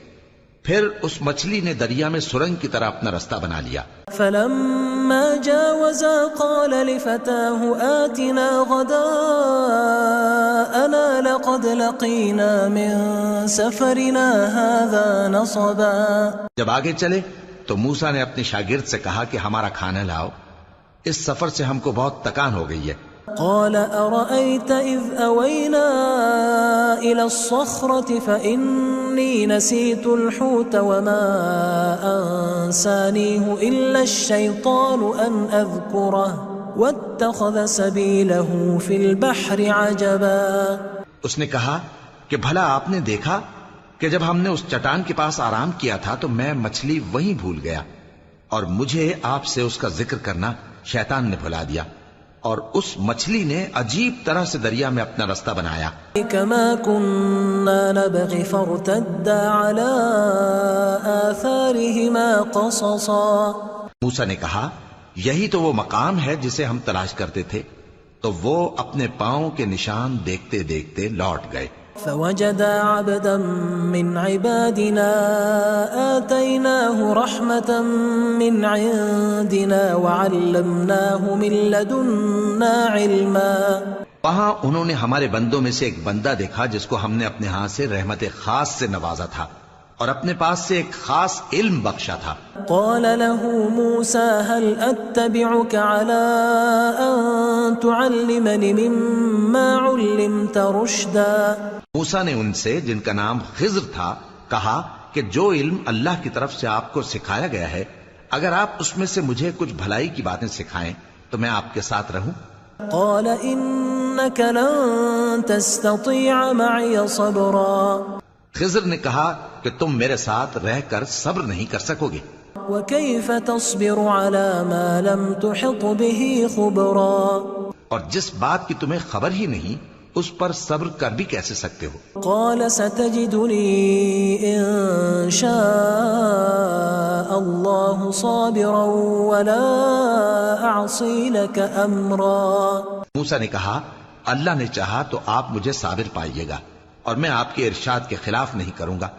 [SPEAKER 2] پھر اس مچھلی نے دریا میں سرنگ کی طرح اپنا رستہ بنا لیا۔
[SPEAKER 1] فَلَمَّا جَاوَزَا قَالَ لِفَتَاهُ آتِنَا غَدَاءَنَا لَقَدْ لَقِينَا مِن سَفَرِنَا هَذَا نَصَبًا،
[SPEAKER 2] جب آگے چلے تو موسیٰ نے اپنے شاگرد سے کہا کہ ہمارا کھانا لاؤ، اس سفر سے ہم کو بہت تکان ہو گئی ہے۔
[SPEAKER 1] قال أرأيت إذ أوينا إلى الصخرة فإني نسيت الحوت وما أنسانيه إلا الشيطان أن أذكره واتخذ سبيله في البحر عجبا،
[SPEAKER 2] اس نے کہا کہ بھلا آپ نے دیکھا کہ جب ہم نے اس چٹان کے پاس آرام کیا تھا تو میں مچھلی وہیں بھول گیا اور مجھے آپ سے اس کا ذکر کرنا شیطان نے بھلا دیا، اور اس مچھلی نے عجیب طرح سے دریا میں اپنا رستہ بنایا۔
[SPEAKER 1] كما كنا نبغي فارتدا على آثارهما قصصا،
[SPEAKER 2] موسیٰ نے کہا یہی تو وہ مقام ہے جسے ہم تلاش کرتے تھے، تو وہ اپنے پاؤں کے نشان دیکھتے دیکھتے لوٹ گئے۔
[SPEAKER 1] فوجدا عبدا من عبادنا آتيناه رحمة من عندنا وعلمناه من لدنا علما،
[SPEAKER 2] وہاں انہوں نے ہمارے بندوں میں سے ایک بندہ دیکھا جس کو ہم نے اپنے ہاں سے رحمت خاص سے نوازا تھا اور اپنے پاس سے ایک خاص علم بخشا تھا۔
[SPEAKER 1] قال له موسى هل أتبعك على أن تعلمني مما علمت رشدا،
[SPEAKER 2] موسیٰ نے ان سے جن کا نام خضر تھا کہا کہ جو علم اللہ کی طرف سے آپ کو سکھایا گیا ہے اگر آپ اس میں سے مجھے کچھ بھلائی کی باتیں سکھائیں تو میں آپ کے ساتھ رہوں۔
[SPEAKER 1] قال إنك لن تستطيع معي صبرا،
[SPEAKER 2] خضر نے کہا کہ تم میرے ساتھ رہ کر صبر نہیں کر سکو گے۔
[SPEAKER 1] وكيف تصبر على ما لم تحط به خبرا،
[SPEAKER 2] اور جس بات کی تمہیں خبر ہی نہیں اس پر صبر کر بھی کیسے سکتے ہو؟
[SPEAKER 1] قال ستجدني إن شاء الله صابرا ولا أعصي لك أمرا،
[SPEAKER 2] موسیٰ نے کہا اللہ نے چاہا تو آپ مجھے صابر پائیے گا اور میں آپ کے ارشاد کے خلاف نہیں کروں گا۔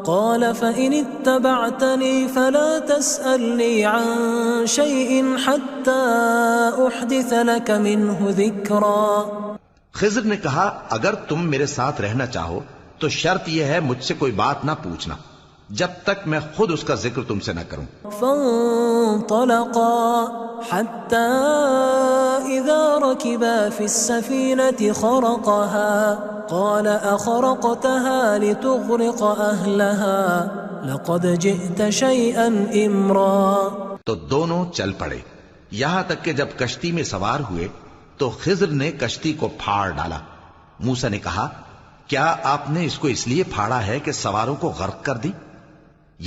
[SPEAKER 1] قال فإن اتبعتني فلا تسألني عن شيء حتى أحدث لك منه ذكرا،
[SPEAKER 2] خضر نے کہا اگر تم میرے ساتھ رہنا چاہو تو شرط یہ ہے مجھ سے کوئی بات نہ پوچھنا جب تک میں خود اس کا ذکر تم سے نہ کروں۔
[SPEAKER 1] فانطلقا حتى إذا ركبا في السفينة خرقها قال أخرقتها لتغرق أهلها لقد جئت شيئا إمرا،
[SPEAKER 2] تو دونوں چل پڑے یہاں تک کہ جب کشتی میں سوار ہوئے تو خضر نے کشتی کو پھاڑ ڈالا۔ موسیٰ نے کہا کیا آپ نے اس کو اس لیے پھاڑا ہے کہ سواروں کو غرق کر دی؟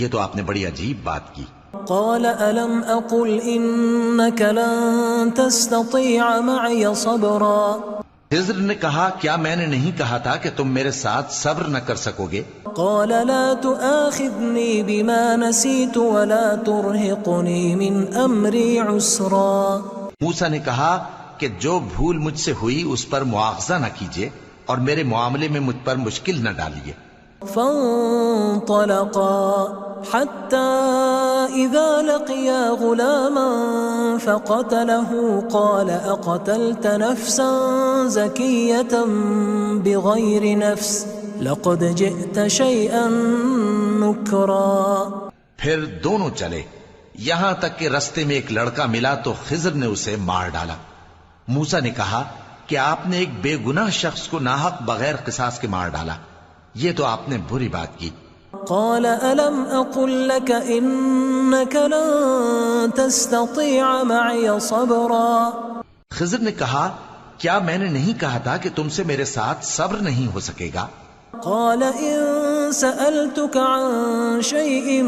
[SPEAKER 2] یہ تو آپ نے بڑی عجیب بات کی۔
[SPEAKER 1] قال ألم أقل إنك لن تستطيع معي صبرا،
[SPEAKER 2] خضر نے کہا کیا میں نے نہیں کہا تھا کہ تم میرے ساتھ صبر نہ کر سکو گے؟
[SPEAKER 1] قال لا تؤاخذني بما نسيت ولا ترهقني من أمري عسرا،
[SPEAKER 2] موسیٰ نے کہا کہ جو بھول مجھ سے ہوئی اس پر مواخذہ نہ کیجیے اور میرے معاملے میں مجھ پر مشکل نہ ڈالیے۔
[SPEAKER 1] فانطلقا حتى إذا لقيا غلاما فقتله قال أقتلت نفسا زكية بغير نفس لقد جئت شيئا نكرا،
[SPEAKER 2] پھر دونوں چلے یہاں تک کہ رستے میں ایک لڑکا ملا تو خضر نے اسے مار ڈالا۔ موسیٰ نے کہا کہ آپ نے ایک بے گناہ شخص کو ناحق بغیر قصاص کے مار ڈالا، یہ تو آپ نے بری بات کی۔
[SPEAKER 1] قال ألم أقل لك إنك لن تستطيع معي صبرا؟
[SPEAKER 2] خضر نے کہا کیا میں نے نہیں کہا تھا کہ تم سے میرے ساتھ صبر نہیں ہو سکے گا؟
[SPEAKER 1] قال إن سألتك عن شيء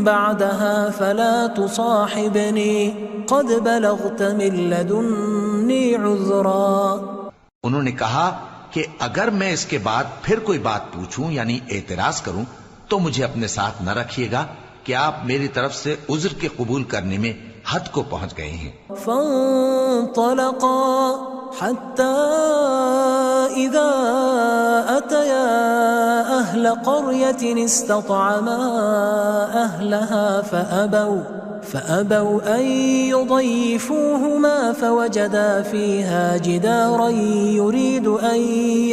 [SPEAKER 1] بعدها فلا تصاحبني قد بلغت من لدني عذرا۔
[SPEAKER 2] انہوں نے کہا کہ اگر میں اس کے بعد پھر کوئی بات پوچھوں یعنی اعتراض کروں تو مجھے اپنے ساتھ نہ رکھیے گا کہ آپ میری طرف سے عذر کے قبول کرنے میں حد کو پہنچ گئے ہیں۔
[SPEAKER 1] فانطلقا حتى إذا أتيا أهل قرية استطعما أهلها فأبوا أن يضيفوهما فوجدا فيها جدارا يريد أن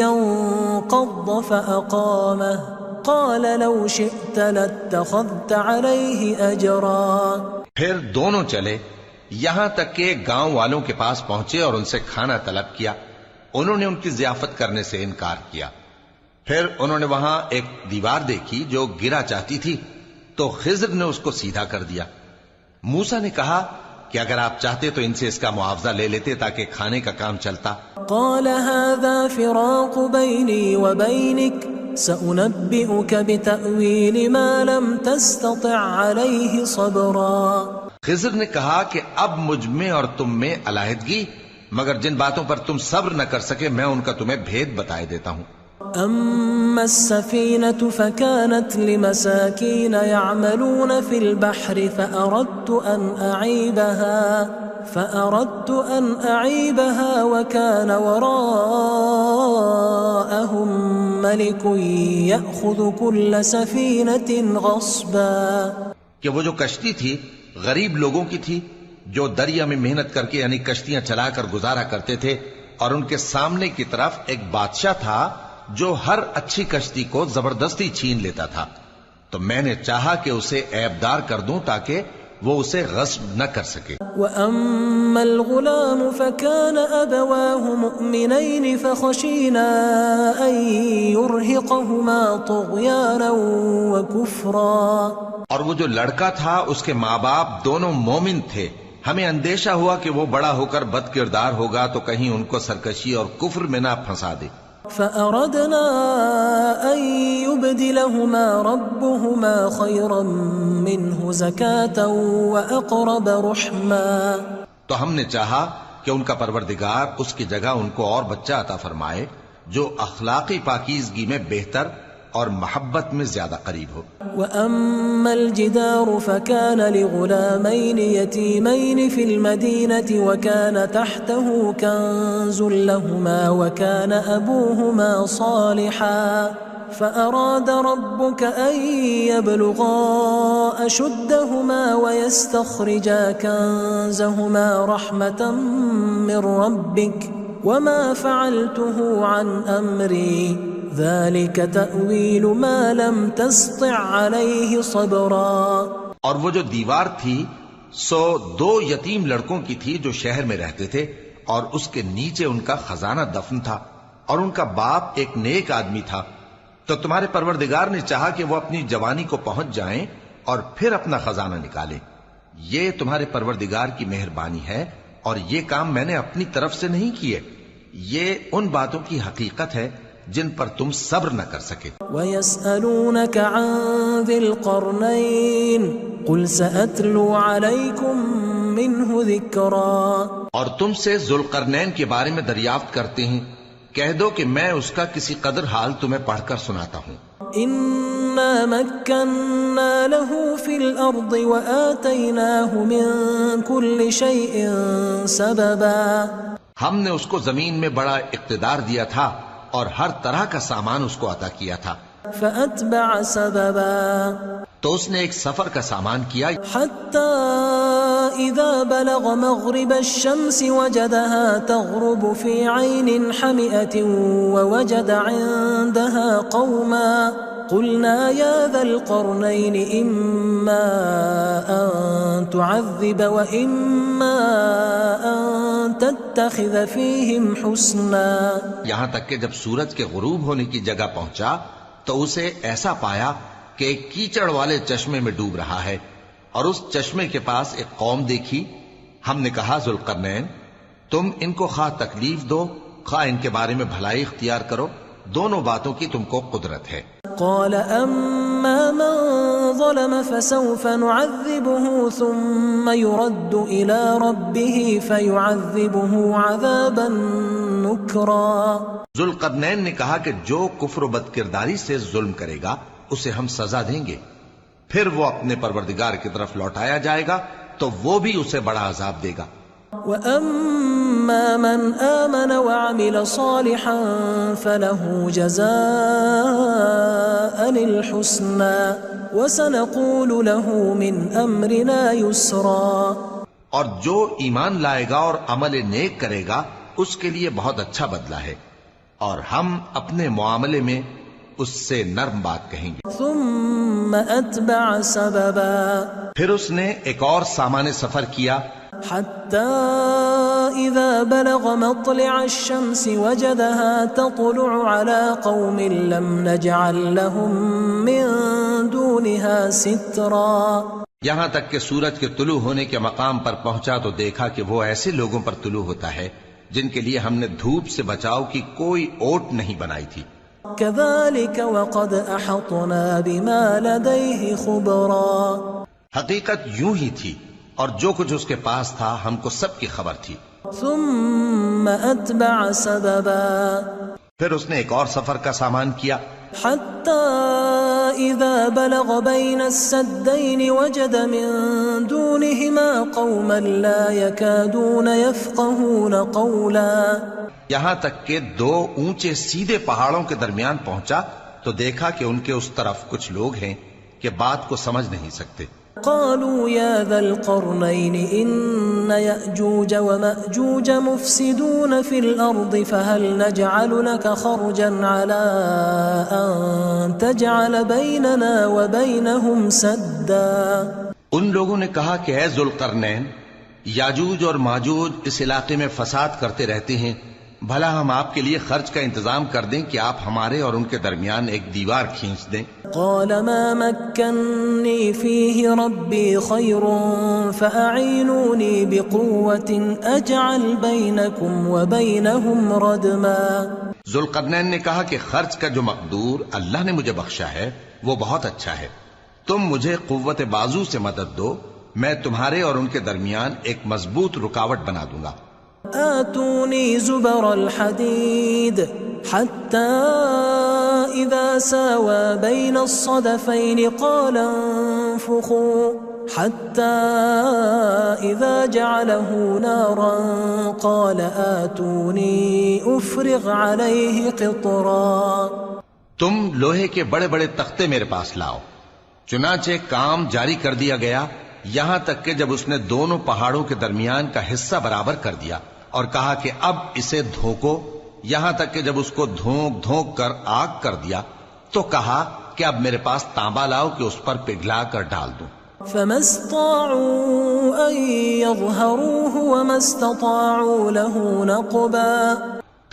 [SPEAKER 1] ينقض فأقامه قال لو شئت لاتخذت عليه أجرا۔
[SPEAKER 2] پھر دونوں چلے یہاں تک کہ گاؤں والوں کے پاس پہنچے اور ان سے کھانا طلب کیا۔ انہوں نے ان کی ضیافت کرنے سے انکار کیا۔ پھر انہوں نے وہاں ایک دیوار دیکھی جو گرا چاہتی تھی تو خضر نے اس کو سیدھا کر دیا۔ موسیٰ نے کہا کہ اگر آپ چاہتے تو ان سے اس کا معاوضہ لے لیتے تاکہ کھانے کا کام چلتا۔
[SPEAKER 1] قال هذا فراق بيني وبينك سأنبئك بتأويل ما لم تستطع عليه صبرا۔
[SPEAKER 2] خضر نے کہا کہ اب مجھ میں اور تم میں علیحدگی، مگر جن باتوں پر تم صبر نہ کر سکے میں ان کا تمہیں بھید بتائے دیتا ہوں۔
[SPEAKER 1] أما السفينة فكانت لمساكين يعملون في البحر فأردت أن أعيبها وكان وراءهم ملك يأخذ كل سفينة غصبا۔
[SPEAKER 2] کہ وہ جو کشتی تھی غریب لوگوں کی تھی جو دریا میں محنت کر کے یعنی کشتیاں چلا کر گزارا کرتے تھے، اور ان کے سامنے کی طرف ایک بادشاہ تھا جو ہر اچھی کشتی کو زبردستی چھین لیتا تھا، تو میں نے چاہا کہ اسے عیبدار کر دوں تاکہ وہ اسے غصب نہ کر سکے۔
[SPEAKER 1] وَأَمَّا الْغُلَامُ فَكَانَ أَبَوَاهُ مُؤْمِنَيْنِ فَخَشِينَا أَن يُرْهِقَهُمَا طُغْيَانًا وَكُفْرًا۔
[SPEAKER 2] اور وہ جو لڑکا تھا اس کے ماں باپ دونوں مومن تھے، ہمیں اندیشہ ہوا کہ وہ بڑا ہو کر بد کردار ہوگا تو کہیں ان کو سرکشی اور کفر میں نہ پھنسا دے۔
[SPEAKER 1] فأردنا أن يبدلهما ربهما خيرا منه زكاة وأقرب رحما۔
[SPEAKER 2] تو ہم نے چاہا کہ ان کا پروردگار اس کی جگہ ان کو اور بچہ عطا فرمائے جو اخلاقی پاکیزگی میں بہتر اور محبت میں زیادہ قریب ہو۔
[SPEAKER 1] وَأَمَّا الْجِدَارُ فَكَانَ لِغُلَامَيْنِ يَتِيمَيْنِ فِي الْمَدِينَةِ وَكَانَ تَحْتَهُ كَنْزٌ لَهُمَا وَكَانَ أَبُوهُمَا صَالِحًا فَأَرَادَ رَبُّكَ أَنْ يَبْلُغَا أَشُدَّهُمَا وَيَسْتَخْرِجَا كَنْزَهُمَا رَحْمَةً مِّن رَبِّكَ وَمَا فَعَلْتُهُ عَنْ أَمْرِي ذَلِكَ تَأْوِيلُ مَا لَمْ تَسْطِعْ عَلَيْهِ صَبْرًا۔
[SPEAKER 2] اور وہ جو دیوار تھی سو دو یتیم لڑکوں کی تھی جو شہر میں رہتے تھے، اور اس کے نیچے ان کا خزانہ دفن تھا، اور ان کا باپ ایک نیک آدمی تھا۔ تو تمہارے پروردگار نے چاہا کہ وہ اپنی جوانی کو پہنچ جائیں اور پھر اپنا خزانہ نکالیں۔ یہ تمہارے پروردگار کی مہربانی ہے، اور یہ کام میں نے اپنی طرف سے نہیں کیے، یہ ان باتوں کی حقیقت ہے جن پر تم صبر نہ کر سکے۔
[SPEAKER 1] وَيَسْأَلُونَكَ عَنْ ذِي الْقَرْنَيْنِ قُلْ سَأَتْلُو عَلَيْكُمْ مِنْهُ ذِكْرًا۔
[SPEAKER 2] اور تم سے ذوالقرنین کے بارے میں دریافت کرتے ہیں، کہہ دو کہ میں اس کا کسی قدر حال تمہیں پڑھ کر سناتا ہوں۔
[SPEAKER 1] إِنَّا مَكَّنَّا لَهُ فِي الْأَرْضِ وَآتَيْنَاهُ مِنْ كُلِّ شَيْءٍ سَبَبًا۔
[SPEAKER 2] ہم نے اس کو زمین میں بڑا اقتدار دیا تھا اور ہر طرح کا سامان اس کو عطا کیا تھا۔
[SPEAKER 1] فَأَتْبَعَ سَبَبًا،
[SPEAKER 2] تو اس نے ایک سفر کا سامان کیا،
[SPEAKER 1] حَتَّى إِذَا بَلَغَ مَغْرِبَ الشَّمْسِ وَجَدَهَا تَغْرُبُ فِي عَيْنٍ حَمِئَةٍ وَوَجَدَ عِندَهَا قَوْمًا قلنا يا ذا القرنين إما أن تعذب وإما أن تتخذ فيهم حسنا.
[SPEAKER 2] یہاں تک کہ جب سورج کے غروب ہونے کی جگہ پہنچا تو اسے ایسا پایا کہ ایک کیچڑ والے چشمے میں ڈوب رہا ہے، اور اس چشمے کے پاس ایک قوم دیکھی. ہم نے کہا ذوالقرنین تم ان کو خواہ تکلیف دو خواہ ان کے بارے میں بھلائی اختیار کرو، دونوں باتوں کی تم کو قدرت ہے.
[SPEAKER 1] قال أما من ظلم فسوف نعذبه ثم يرد إلى ربه فيعذبه عذابا نكرا.
[SPEAKER 2] ذوالقرنین نے کہا کہ جو کفر و بد کرداری سے ظلم کرے گا اسے ہم سزا دیں گے، پھر وہ اپنے پروردگار کی طرف لوٹایا جائے گا تو وہ بھی اسے بڑا عذاب دے گا.
[SPEAKER 1] وَأَمَّا مَنْ آمَنَ وَعَمِلَ صَالِحًا فَلَهُ جَزَاءً الْحُسْنَى وَسَنَقُولُ لَهُ مِنْ أَمْرِنَا يُسْرًا.
[SPEAKER 2] اور جو ایمان لائے گا اور عمل نیک کرے گا اس کے لیے بہت اچھا بدلہ ہے، اور ہم اپنے معاملے میں اس سے نرم بات کہیں گے.
[SPEAKER 1] ثُمَّ أَتْبَعَ سَبَبًا.
[SPEAKER 2] پھر اس نے ایک اور سامان سفر کیا
[SPEAKER 1] حتى إذا بلغ مطلع الشمس وجدها تطلع على قوم لم نجعل لهم من دونها سترا.
[SPEAKER 2] یہاں تک کہ سورج کے طلوع ہونے کے مقام پر پہنچا تو دیکھا کہ وہ ایسے لوگوں پر طلوع ہوتا ہے جن کے لیے ہم نے دھوپ سے بچاؤ کی کوئی اوٹ نہیں بنائی تھی.
[SPEAKER 1] كذلك وقد أحطنا بما لديه خبرا.
[SPEAKER 2] حقیقت یوں ہی تھی اور جو کچھ اس کے پاس تھا ہم کو سب کی خبر تھی.
[SPEAKER 1] ثم أتبع سببا.
[SPEAKER 2] پھر اس نے ایک اور سفر کا سامان کیا
[SPEAKER 1] حتى إذا بلغ بين السدين وجد من دونهما قوما لا يكادون يفقهون قولا.
[SPEAKER 2] یہاں تک کہ دو اونچے سیدھے پہاڑوں کے درمیان پہنچا تو دیکھا کہ ان کے اس طرف کچھ لوگ ہیں کہ بات کو سمجھ نہیں سکتے.
[SPEAKER 1] قالوا يا ذا القرنين إن يأجوج ومأجوج مفسدون في الأرض فهل نجعل لك خرجا على أن تجعل بيننا وبينهم سدا.
[SPEAKER 2] ان لوگوں نے کہا کہ اے ذوالقرنین یاجوج اور ماجوج اس علاقے میں فساد کرتے رہتے ہیں، بھلا ہم آپ کے لیے خرچ کا انتظام کر دیں کہ آپ ہمارے اور ان کے درمیان ایک دیوار کھینچ دیں.
[SPEAKER 1] قال ما مكنني فيه ربي خير فأعينوني بقوة أجعل بينكم وبينهم ردما.
[SPEAKER 2] ذوالقرنین نے کہا کہ خرچ کا جو مقدور اللہ نے مجھے بخشا ہے وہ بہت اچھا ہے، تم مجھے قوت بازو سے مدد دو، میں تمہارے اور ان کے درمیان ایک مضبوط رکاوٹ بنا دوں گا.
[SPEAKER 1] آتوني زبر الحديد حتى إذا ساوى بين الصدفين قال انفخوا حتى إذا جعله نارا قال آتوني أفرغ عليه قطرا.
[SPEAKER 2] تم لوہے کے بڑے بڑے تختے میرے پاس لاؤ. چنانچہ کام جاری کر دیا گیا یہاں تک کہ جب اس نے دونوں پہاڑوں کے درمیان کا حصہ برابر کر دیا اور کہا کہ اب اسے دھوکو، یہاں تک کہ جب اس کو دھونک دھونک کر آگ کر دیا تو کہا کہ اب میرے پاس تانبا لاؤ کہ اس پر پگھلا کر ڈال دوں.
[SPEAKER 1] فما استطاعوا ان يظهروه وما استطاعوا له نقبا.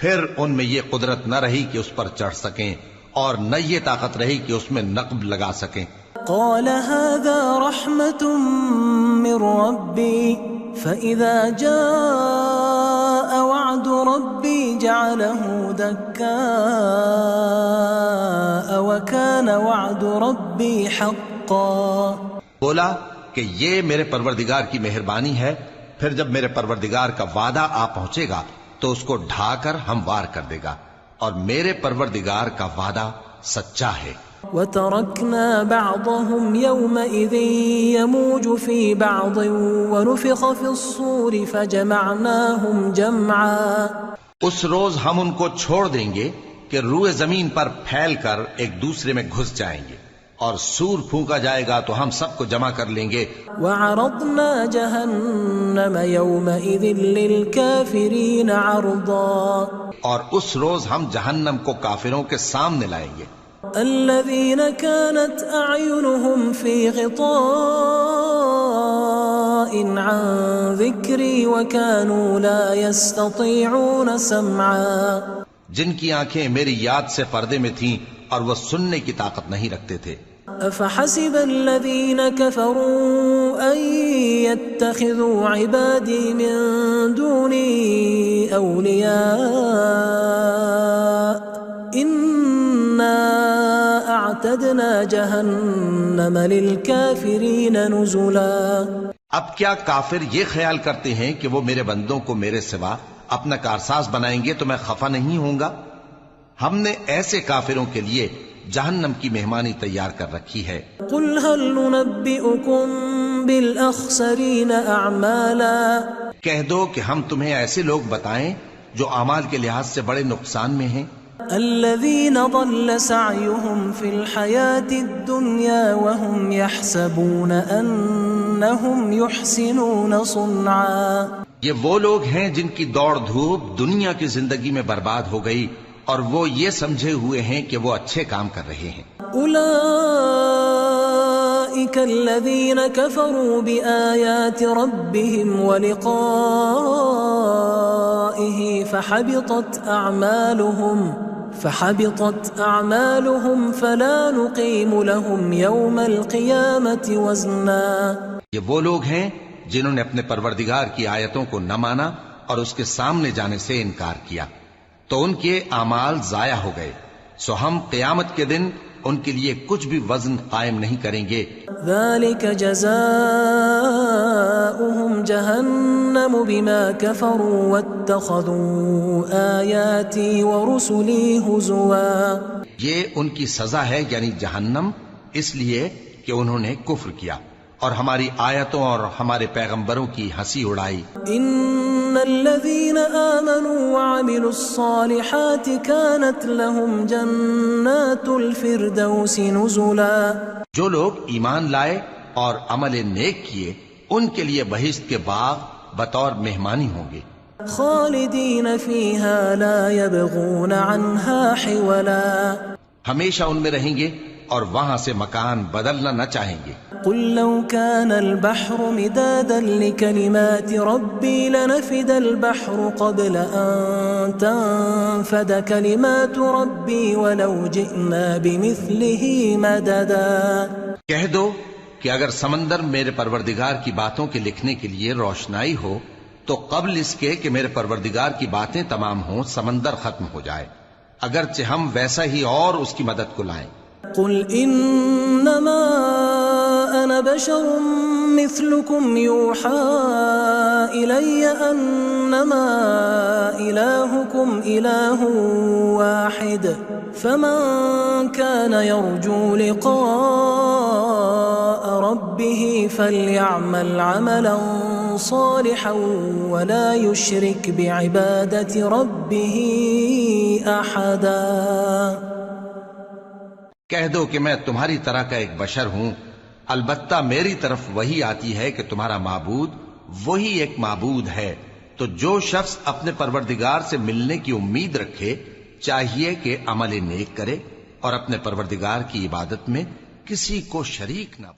[SPEAKER 2] پھر ان میں یہ قدرت نہ رہی کہ اس پر چڑھ سکیں اور نہ یہ طاقت رہی کہ اس میں نقب لگا سکیں.
[SPEAKER 1] قال هذا رحمة من ربي فإذا جاء وعد ربي جعله دكاء وكان وعد ربي حقا.
[SPEAKER 2] بولا کہ یہ میرے پروردگار کی مہربانی ہے، پھر جب میرے پروردگار کا وعدہ آ پہنچے گا تو اس کو ڈھا کر ہموار کر دے گا، اور میرے پروردگار کا وعدہ سچا ہے.
[SPEAKER 1] وَتَرَكْنَا بَعْضَهُمْ يَوْمَئِذٍ يَمُوجُ فِي بَعْضٍ وَنُفِخَ فِي الصُّورِ فَجَمَعْنَاهُمْ جَمْعًا.
[SPEAKER 2] اس روز ہم ان کو چھوڑ دیں گے کہ روئے زمین پر پھیل کر ایک دوسرے میں گھس جائیں گے، اور سور پھونکا جائے گا تو ہم سب کو جمع کر لیں گے.
[SPEAKER 1] وَعَرَضْنَا جَهَنَّمَ يَوْمَئِذٍ لِلْكَافِرِينَ عَرْضًا.
[SPEAKER 2] اور اس روز ہم جہنم کو کافروں کے سامنے لائیں گے.
[SPEAKER 1] الذين كانت أعينهم في غطاء عن ذكري وكانوا لا يستطيعون سمعا،
[SPEAKER 2] جن کی آنکھیں میری یاد سے پردے میں تھیں اور وہ سننے کی طاقت نہیں رکھتے تھے.
[SPEAKER 1] أفحسب الذين كفروا أن يتخذوا عبادي من دوني أولياء إنا أعتدنا جهنم للكافرين نزلا.
[SPEAKER 2] اب کیا کافر یہ خیال کرتے ہیں کہ وہ میرے بندوں کو میرے سوا اپنا کارساز بنائیں گے تو میں خفا نہیں ہوں گا؟ ہم نے ایسے کافروں کے لیے جہنم کی مہمانی تیار کر رکھی ہے.
[SPEAKER 1] قل هل ننبئكم بالأخسرين أعمالا،
[SPEAKER 2] کہہ دو کہ ہم تمہیں ایسے لوگ بتائیں جو اعمال کے لحاظ سے بڑے نقصان میں ہیں.
[SPEAKER 1] الذين ضل سعيهم في الحياة الدنيا وهم يحسبون أنهم يحسنون صنعا.
[SPEAKER 2] یہ وہ لوگ ہیں جن کی دوڑ دھوپ دنیا کی زندگی میں برباد ہو گئی اور وہ یہ سمجھے ہوئے ہیں کہ وہ اچھے کام کر رہے ہیں.
[SPEAKER 1] أولئك الذين كفروا بآيات ربهم ولقائه فحبطت أعمالهم فلا نقيم لهم يوم القيامة وزنا.
[SPEAKER 2] یہ وہ لوگ ہیں جنہوں نے اپنے پروردگار کی آیتوں کو نہ مانا اور اس کے سامنے جانے سے انکار کیا تو ان کے اعمال ضائع ہو گئے، سو ہم قیامت کے دن ان کے لیے کچھ بھی وزن قائم نہیں کریں گے.
[SPEAKER 1] ذلك جزاؤهم جهنم بما كفروا واتخذوا آياتي ورسلي هزوا.
[SPEAKER 2] یہ ان کی سزا ہے یعنی جہنم، اس لیے کہ انہوں نے کفر کیا اور ہماری آیتوں اور ہمارے پیغمبروں کی ہنسی اڑائی.
[SPEAKER 1] ان الذين آمنوا وعملوا الصالحات كانت لهم جنات الفردوس نزلا.
[SPEAKER 2] جو لوگ ایمان لائے اور عمل نیک کیے ان کے لیے بہشت کے باغ بطور مہمانی ہوں گے.
[SPEAKER 1] خالدین فیہا لا یبغون عنہا حولا.
[SPEAKER 2] ہمیشہ ان میں رہیں گے اور وہاں سے مکان بدلنا نہ چاہیں گے.
[SPEAKER 1] قل لو كان البحر مدادا لكلمات ربي لنفد البحر قبل أن تنفد كلمات ربي ولو جئنا بمثله مددا.
[SPEAKER 2] کہہ دو کہ اگر سمندر میرے پروردگار کی باتوں کے لکھنے کے لیے روشنائی ہو تو قبل اس کے کہ میرے پروردگار کی باتیں تمام ہوں سمندر ختم ہو جائے، اگرچہ ہم ویسا ہی اور اس کی مدد کو لائیں.
[SPEAKER 1] قل انما انا بشر مثلكم يوحى الي انما الهكم اله واحد فمن كان يرجو لقاء ربه فليعمل عملا صالحا ولا يشرك بعبادة ربه احدا.
[SPEAKER 2] کہہ دو کہ میں تمہاری طرح کا ایک بشر ہوں، البتہ میری طرف وہی آتی ہے کہ تمہارا معبود وہی ایک معبود ہے، تو جو شخص اپنے پروردگار سے ملنے کی امید رکھے چاہیے کہ عمل نیک کرے اور اپنے پروردگار کی عبادت میں کسی کو شریک نہ بنائے.